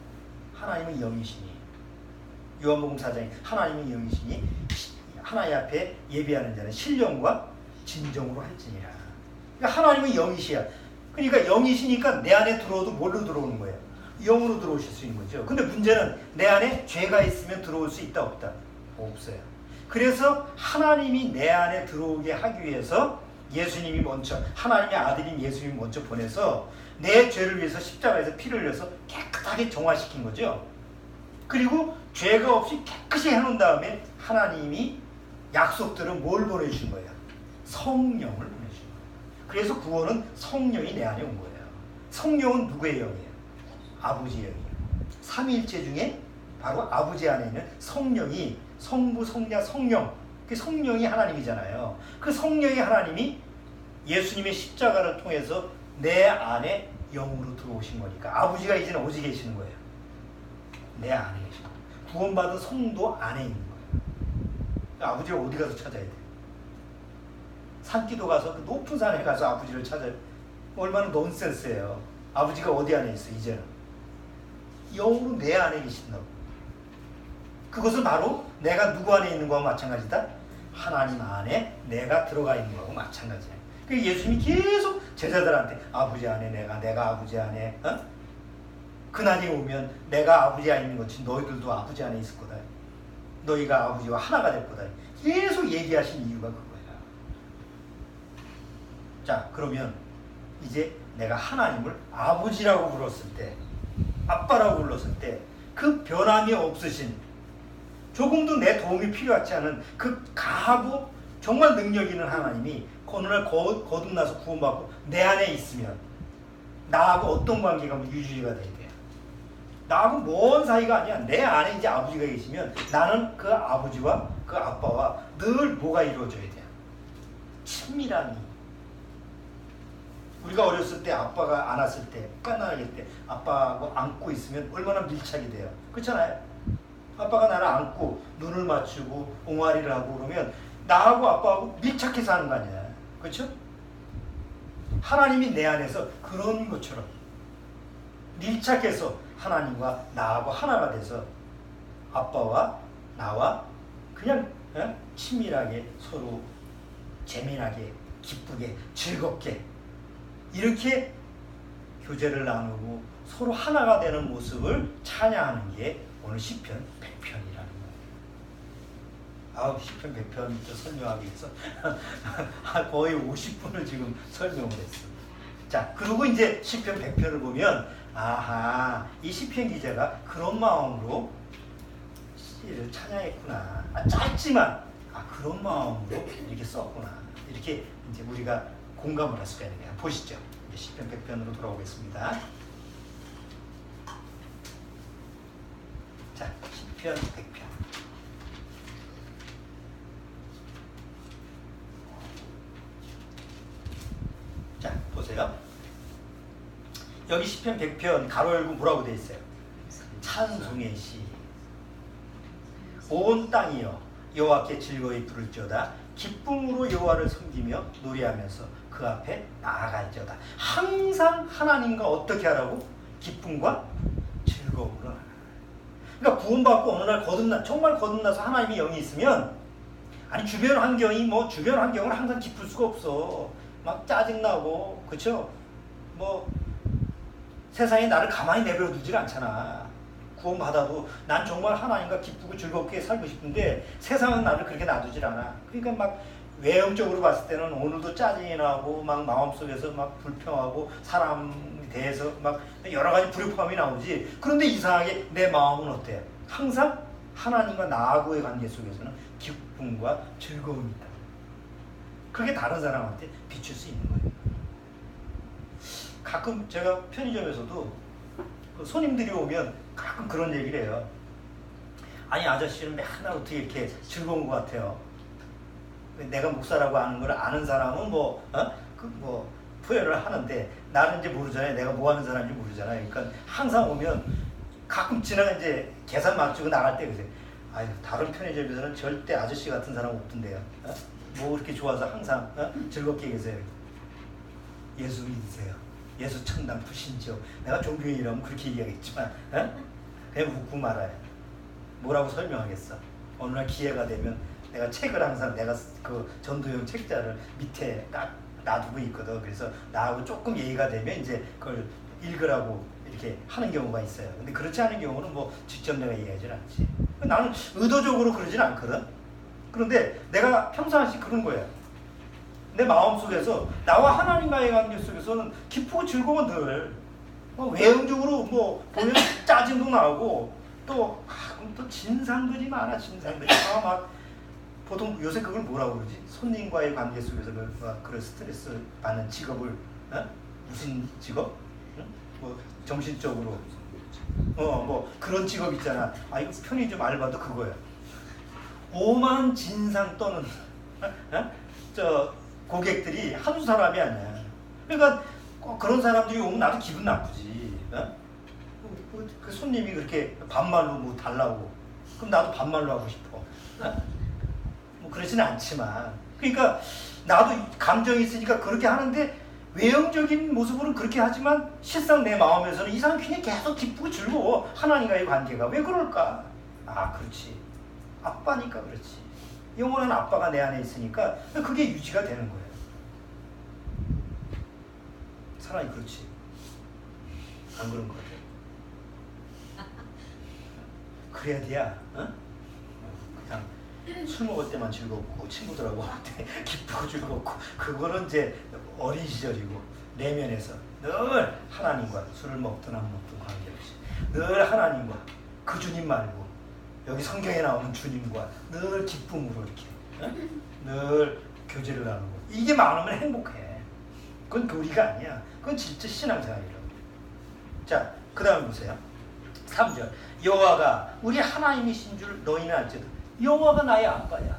하나님은 영이시니, 요한복음 4장에 하나님은 영이시니 하나님 앞에 예배하는 자는 신령과 진정으로 할지니라. 그러니까 하나님은 영이시야. 그러니까 영이시니까 내 안에 들어오도 뭘로 들어오는 거예요? 영으로 들어오실 수 있는 거죠. 근데 문제는 내 안에 죄가 있으면 들어올 수 있다 없다? 없어요. 그래서 하나님이 내 안에 들어오게 하기 위해서 예수님이 먼저, 하나님의 아들인 예수님이 먼저 보내서 내 죄를 위해서 십자가에서 피를 흘려서 깨끗하게 정화시킨 거죠. 그리고 죄가 없이 깨끗이 해놓은 다음에 하나님이 약속들은 뭘 보내주신 거예요? 성령을 보내주신 거예요. 그래서 구원은 성령이 내 안에 온 거예요. 성령은 누구의 영이에요? 아버지의 영이에요. 삼위일체 중에 바로 아버지 안에 있는 성령이 성부, 성자, 성령, 그 성령이 하나님이잖아요. 그 성령이 하나님이 예수님의 십자가를 통해서 내 안에 영으로 들어오신 거니까 아버지가 이제는 어디 계시는 거예요? 내 안에 계시는 거예요. 구원받은 성도 안에 있는 거예요. 아버지를 어디 가서 찾아야 돼요? 산기도 가서 그 높은 산에 가서 아버지를 찾아요. 얼마나 넌센스예요. 아버지가 어디 안에 있어 이제는? 영으로 내 안에 계신다고. 그것은 바로 내가 누구 안에 있는 거와 마찬가지다. 하나님 안에 내가 들어가 있는 거하고 마찬가지예요. 그러니까 예수님이 계속 제자들한테 아버지 안에 내가 아버지 안에 그날이 오면 내가 아버지 안에 있는 것이 너희들도 아버지 안에 있을 거다. 너희가 아버지와 하나가 될 거다. 계속 얘기하신 이유가 그거예요. 자, 그러면 이제 내가 하나님을 아버지라고 불렀을 때, 아빠라고 불렀을 때 그 변함이 없으신, 조금도 내 도움이 필요하지 않은 그 강하고 정말 능력 있는 하나님이 어느 날 거듭나서 구원받고 내 안에 있으면 나하고 어떤 관계가 유지가 돼야 돼요? 나하고 먼 사이가 아니야. 내 안에 이제 아버지가 계시면 나는 그 아버지와 그 아빠와 늘 뭐가 이루어져야 돼요? 친밀함이. 우리가 어렸을 때 아빠가 안았을 때, 깐난아기 때 아빠하고 안고 있으면 얼마나 밀착이 돼요. 그렇잖아요. 아빠가 나를 안고 눈을 맞추고 옹알이를 하고 그러면 나하고 아빠하고 밀착해서 하는 거 아니야. 그렇죠? 하나님이 내 안에서 그런 것처럼 밀착해서 하나님과 나하고 하나가 돼서 아빠와 나와 그냥 친밀하게 서로 재미나게 기쁘게 즐겁게 이렇게 교제를 나누고 서로 하나가 되는 모습을 찬양하는 게 오늘 시편 100편이라는 거예요. 시편 100편 설명하기 위해서 거의 50분을 지금 설명을 했어. 자, 그리고 이제 시편 100편을 보면 아하, 이 시편 기자가 그런 마음으로 시를 찬양했구나. 짧지만 그런 마음으로 이렇게 썼구나. 이렇게 이제 우리가 공감을 할 수가 있는 거예요. 보시죠. 이제 시편 100편으로 돌아오겠습니다. 자, 시편 100편. 자, 보세요. 여기 시편 100편 가로 열고 뭐라고 돼 있어요? 찬송의 시. 온 땅이여 여호와께 즐거이 부를지어다. 기쁨으로 여호와를 섬기며 노래하면서 그 앞에 나아갈지어다. 항상 하나님과 어떻게 하라고? 기쁨과 즐거움으로 하라. 그러니까 구원받고 어느 날 정말 거듭나서 하나님의 영이 있으면 주변 환경이 주변 환경은 항상 기쁠 수가 없어. 막 짜증나고 그렇죠? 세상에 나를 가만히 내버려 두질 않잖아. 구원받아도 난 정말 하나님과 기쁘고 즐겁게 살고 싶은데 세상은 나를 그렇게 놔두질 않아. 그러니까 막 외형적으로 봤을 때는 오늘도 짜증이 나고 막 마음속에서 막 불평하고 사람에 대해서 막 여러 가지 불협화음이 나오지. 그런데 이상하게 내 마음은 어때? 항상 하나님과 나하고의 관계 속에서는 기쁨과 즐거움이 있다. 그게 다른 사람한테 비출 수 있는 거예요. 가끔 제가 편의점에서도 손님들이 오면 가끔 그런 얘기를 해요. 아니 아저씨는 맨날 어떻게 이렇게 즐거운 것 같아요. 내가 목사라고 하는 걸 아는 사람은 표현을 하는데 나는 이제 모르잖아요. 내가 뭐 하는 사람인지 모르잖아요. 그러니까 항상 오면 가끔 지나가 이제 계산 맞추고 나갈 때 그래. 아유 다른 편의점에서는 절대 아저씨 같은 사람 없던데요. 뭐 그렇게 좋아서 항상 즐겁게 계세요. 예수 믿으세요. 예수 천당 푸신지요. 내가 종교인이라면 그렇게 얘기하겠지만 그냥 웃고 말아요. 뭐라고 설명하겠어. 어느 날 기회가 되면 내가 책을 항상 내가 그 전도용 책자를 밑에 딱 놔두고 있거든. 그래서 나하고 조금 얘기가 되면 이제 그걸 읽으라고 이렇게 하는 경우가 있어요. 근데 그렇지 않은 경우는 직접 내가 얘기하진 않지. 나는 의도적으로 그러진 않거든. 그런데 내가 평상시 그런 거예요. 내 마음속에서 나와 하나님과의 관계 속에서는 기쁘고 즐거운 늘 외형적으로 보면 짜증도 나고 또 진상들이 많아. 진상들이 막 보통 요새 그걸 뭐라고 그러지? 손님과의 관계 속에서 그런 스트레스 받는 직업을 무슨 직업? 정신적으로 그런 직업 있잖아. 이거 편의점 알바도 그거야. 오만 진상 떠는 고객들이 한두 사람이 아니야. 그러니까 그런 사람들이 오면 나도 기분 나쁘지. 그 손님이 그렇게 반말로 달라고 그럼 나도 반말로 하고 싶어. 그러지는 않지만 그러니까 나도 감정이 있으니까 그렇게 하는데 외형적인 모습으로는 그렇게 하지만 실상 내 마음에서는 이 사람 그냥 계속 기쁘고 즐거워. 하나님과의 관계가 왜 그럴까? 그렇지. 아빠니까 그렇지. 영원한 아빠가 내 안에 있으니까 그게 유지가 되는 거예요. 사람이 그렇지. 안 그런 거 같아. 그래야 돼야. 그냥 술 먹을 때만 즐겁고 친구들하고 할 때 기쁘고 즐겁고 그거는 이제 어린 시절이고 내면에서 늘 하나님과 술을 먹든 안 먹든 관계없이 늘 하나님과 그 주님 말고 여기 성경에 나오는 주님과 늘 기쁨으로 이렇게 늘 교제를 나누고 이게 많으면 행복해. 그건 교리가 아니야. 그건 진짜 신앙생활이라고. 자, 그 다음에 보세요. 3절. 여호와가 우리 하나님이신 줄 너희는 알지도. 여호와가 나의 아빠야.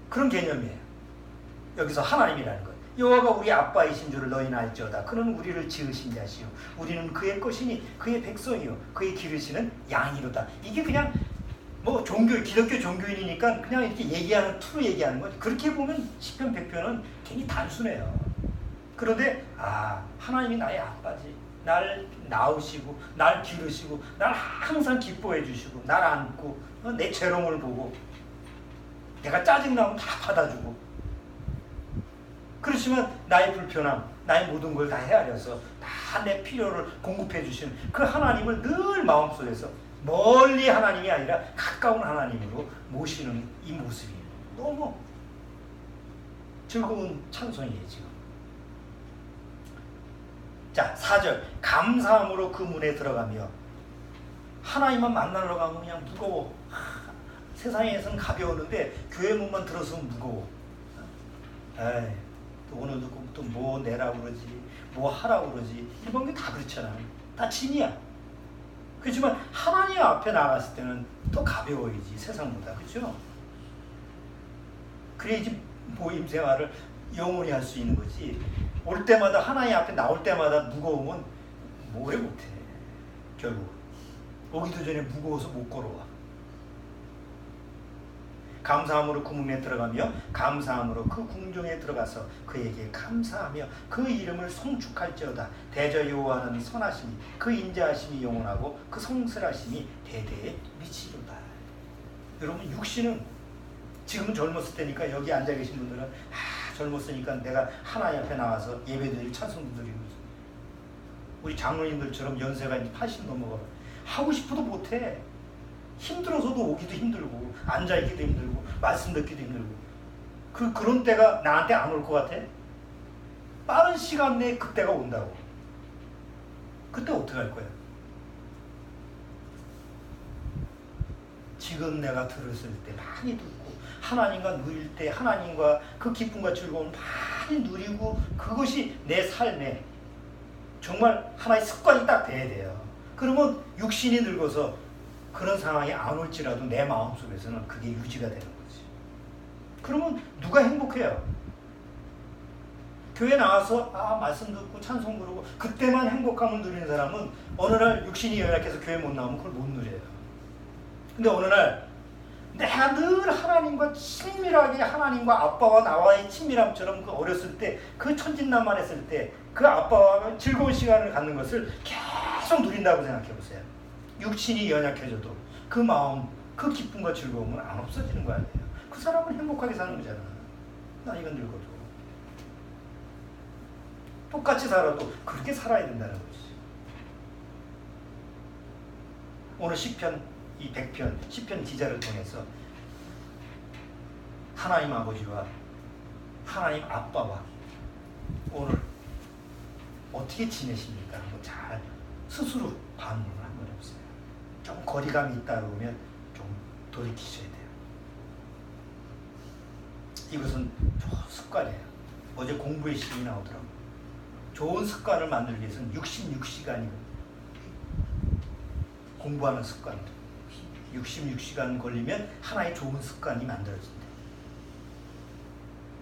그런 개념이에요. 여기서 하나님이라는 것. 여호와가 우리 아빠이신 줄을 너희는 알지어다. 그는 우리를 지으신 자시요 우리는 그의 것이니 그의 백성이요 그의 기르시는 양이로다. 이게 그냥 뭐 기독교 종교인이니까 그냥 이렇게 얘기하는 투로 얘기하는 거지. 그렇게 보면 시편 100편은 굉장히 단순해요. 그런데 하나님이 나의 아빠지. 날 낳으시고 날 기르시고 날 항상 기뻐해 주시고 날 안고 내 죄롱을 보고 내가 짜증나면 다 받아주고 그렇지만 나의 불편함 나의 모든 걸 다 헤아려서 다 내 필요를 공급해 주시는 그 하나님을 늘 마음속에서 멀리 하나님이 아니라 가까운 하나님으로 모시는 이 모습이 너무 즐거운 찬송이에요 지금. 자, 4절. 감사함으로 그 문에 들어가며. 하나님만 만나러 가면 그냥 무거워. 세상에서는 가벼웠는데 교회 문만 들어서면 무거워. 에이, 또 오늘도 또 뭐 내라고 그러지 뭐 하라고 그러지 이런 게 다 그렇잖아. 다 짐이야. 그렇지만 하나님 앞에 나갔을 때는 더 가벼워야지 세상보다. 그렇죠? 그래야지 모임 생활을 영원히 할 수 있는 거지. 올 때마다 하나님 앞에 나올 때마다 무거우면 뭐래 못해. 결국 오기도 전에 무거워서 못 걸어와. 감사함으로 그 문에 들어가며 감사함으로 그 궁정에 들어가서 그에게 감사하며 그 이름을 송축할지어다. 대저 여호와는 선하시니 그 인자하심이 영원하고 그 성실하심이 대대에 미치리로다. 여러분 육신은 지금은 젊었을 때니까 여기 앉아 계신 분들은 젊었으니까 내가 하나님 앞에 나와서 예배드리고 찬송도 드리고 우리 장로님들처럼 연세가 이제 80 넘어가 하고 싶어도 못해. 힘들어서도 오기도 힘들고 앉아있기도 힘들고 말씀 듣기도 힘들고 그런 때가 나한테 안 올 것 같아? 빠른 시간 내에 그때가 온다고. 그때 어떻게 할 거야? 지금 내가 들었을 때 많이 듣고 하나님과 누릴 때 하나님과 그 기쁨과 즐거움을 많이 누리고 그것이 내 삶에 정말 하나의 습관이 딱 돼야 돼요. 그러면 육신이 늙어서 그런 상황이 안 올지라도 내 마음속에서는 그게 유지가 되는 거지. 그러면 누가 행복해요? 교회 나와서 말씀 듣고 찬송 부르고 그때만 행복감을 누리는 사람은 어느 날 육신이 연약해서 교회 못 나오면 그걸 못 누려요. 근데 어느 날 내가 늘 하나님과 친밀하게 하나님과 아빠와 나와의 친밀함처럼 그 어렸을 때 그 천진난만했을 때 그 아빠와 즐거운 시간을 갖는 것을 계속 누린다고 생각해 보세요. 육신이 연약해져도 그 마음, 그 기쁨과 즐거움은 안 없어지는 거 아니에요. 그 사람은 행복하게 사는 거잖아. 나이가 늙어도. 똑같이 살아도 그렇게 살아야 된다는 거지. 오늘 시편, 이 100편, 시편 기자를 통해서 하나님 아버지와 하나님 아빠와 오늘 어떻게 지내십니까? 한번 잘 스스로 반문을 한번 해보세요. 좀 거리감이 있다 그러면 좀 돌이키셔야 돼요. 이것은 좋은 습관이에요. 어제 공부의 시간이 나오더라고요. 좋은 습관을 만들기 위해서는 66시간이고 공부하는 습관도 66시간 걸리면 하나의 좋은 습관이 만들어진다.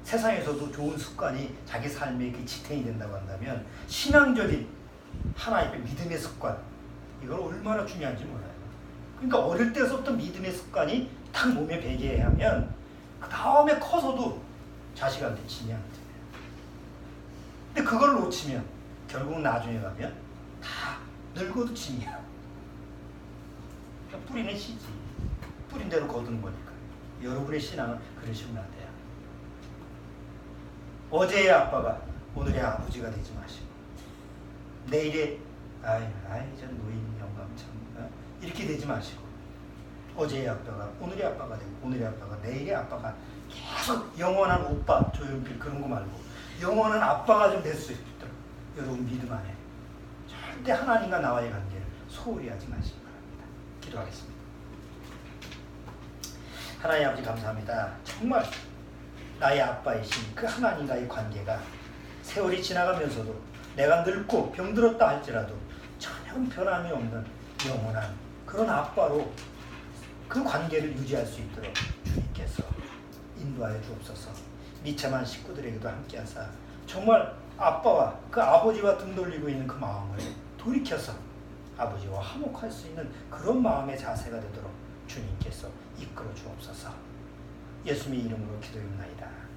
세상에서도 좋은 습관이 자기 삶에 지탱이 된다고 한다면 신앙적인 하나님의 믿음의 습관 이걸 얼마나 중요한지 몰라요. 그러니까 어릴 때서부터 믿음의 습관이 딱 몸에 배게 하면 그 다음에 커서도 자식한테 짐이 안 돼요. 근데 그걸 놓치면 결국 나중에 가면 다 늙어도 짐이야. 그러니까 뿌리는 씨지. 뿌린 대로 거두는 거니까. 여러분의 신앙은 그러시면 안 돼요. 어제의 아빠가 오늘의 아버지가 되지 마시고 내일의 저 노인 영감 참 이렇게 되지 마시고 어제의 아빠가 오늘의 아빠가 되고 오늘의 아빠가 내일의 아빠가 계속 영원한 오빠 조용필 그런 거 말고 영원한 아빠가 좀 될 수 있도록 여러분 믿음 안에 절대 하나님과 나와의 관계를 소홀히 하지 마시기 바랍니다. 기도하겠습니다. 하나님 아버지 감사합니다. 정말 나의 아빠이신 그 하나님과의 관계가 세월이 지나가면서도 내가 늙고 병들었다 할지라도 전혀 변함이 없는 영원한 그런 아빠로 그 관계를 유지할 수 있도록 주님께서 인도하여 주옵소서. 미참한 식구들에게도 함께하사 정말 아빠와 그 아버지와 등 돌리고 있는 그 마음을 돌이켜서 아버지와 화목할 수 있는 그런 마음의 자세가 되도록 주님께서 이끌어 주옵소서. 예수님의 이름으로 기도합나이다.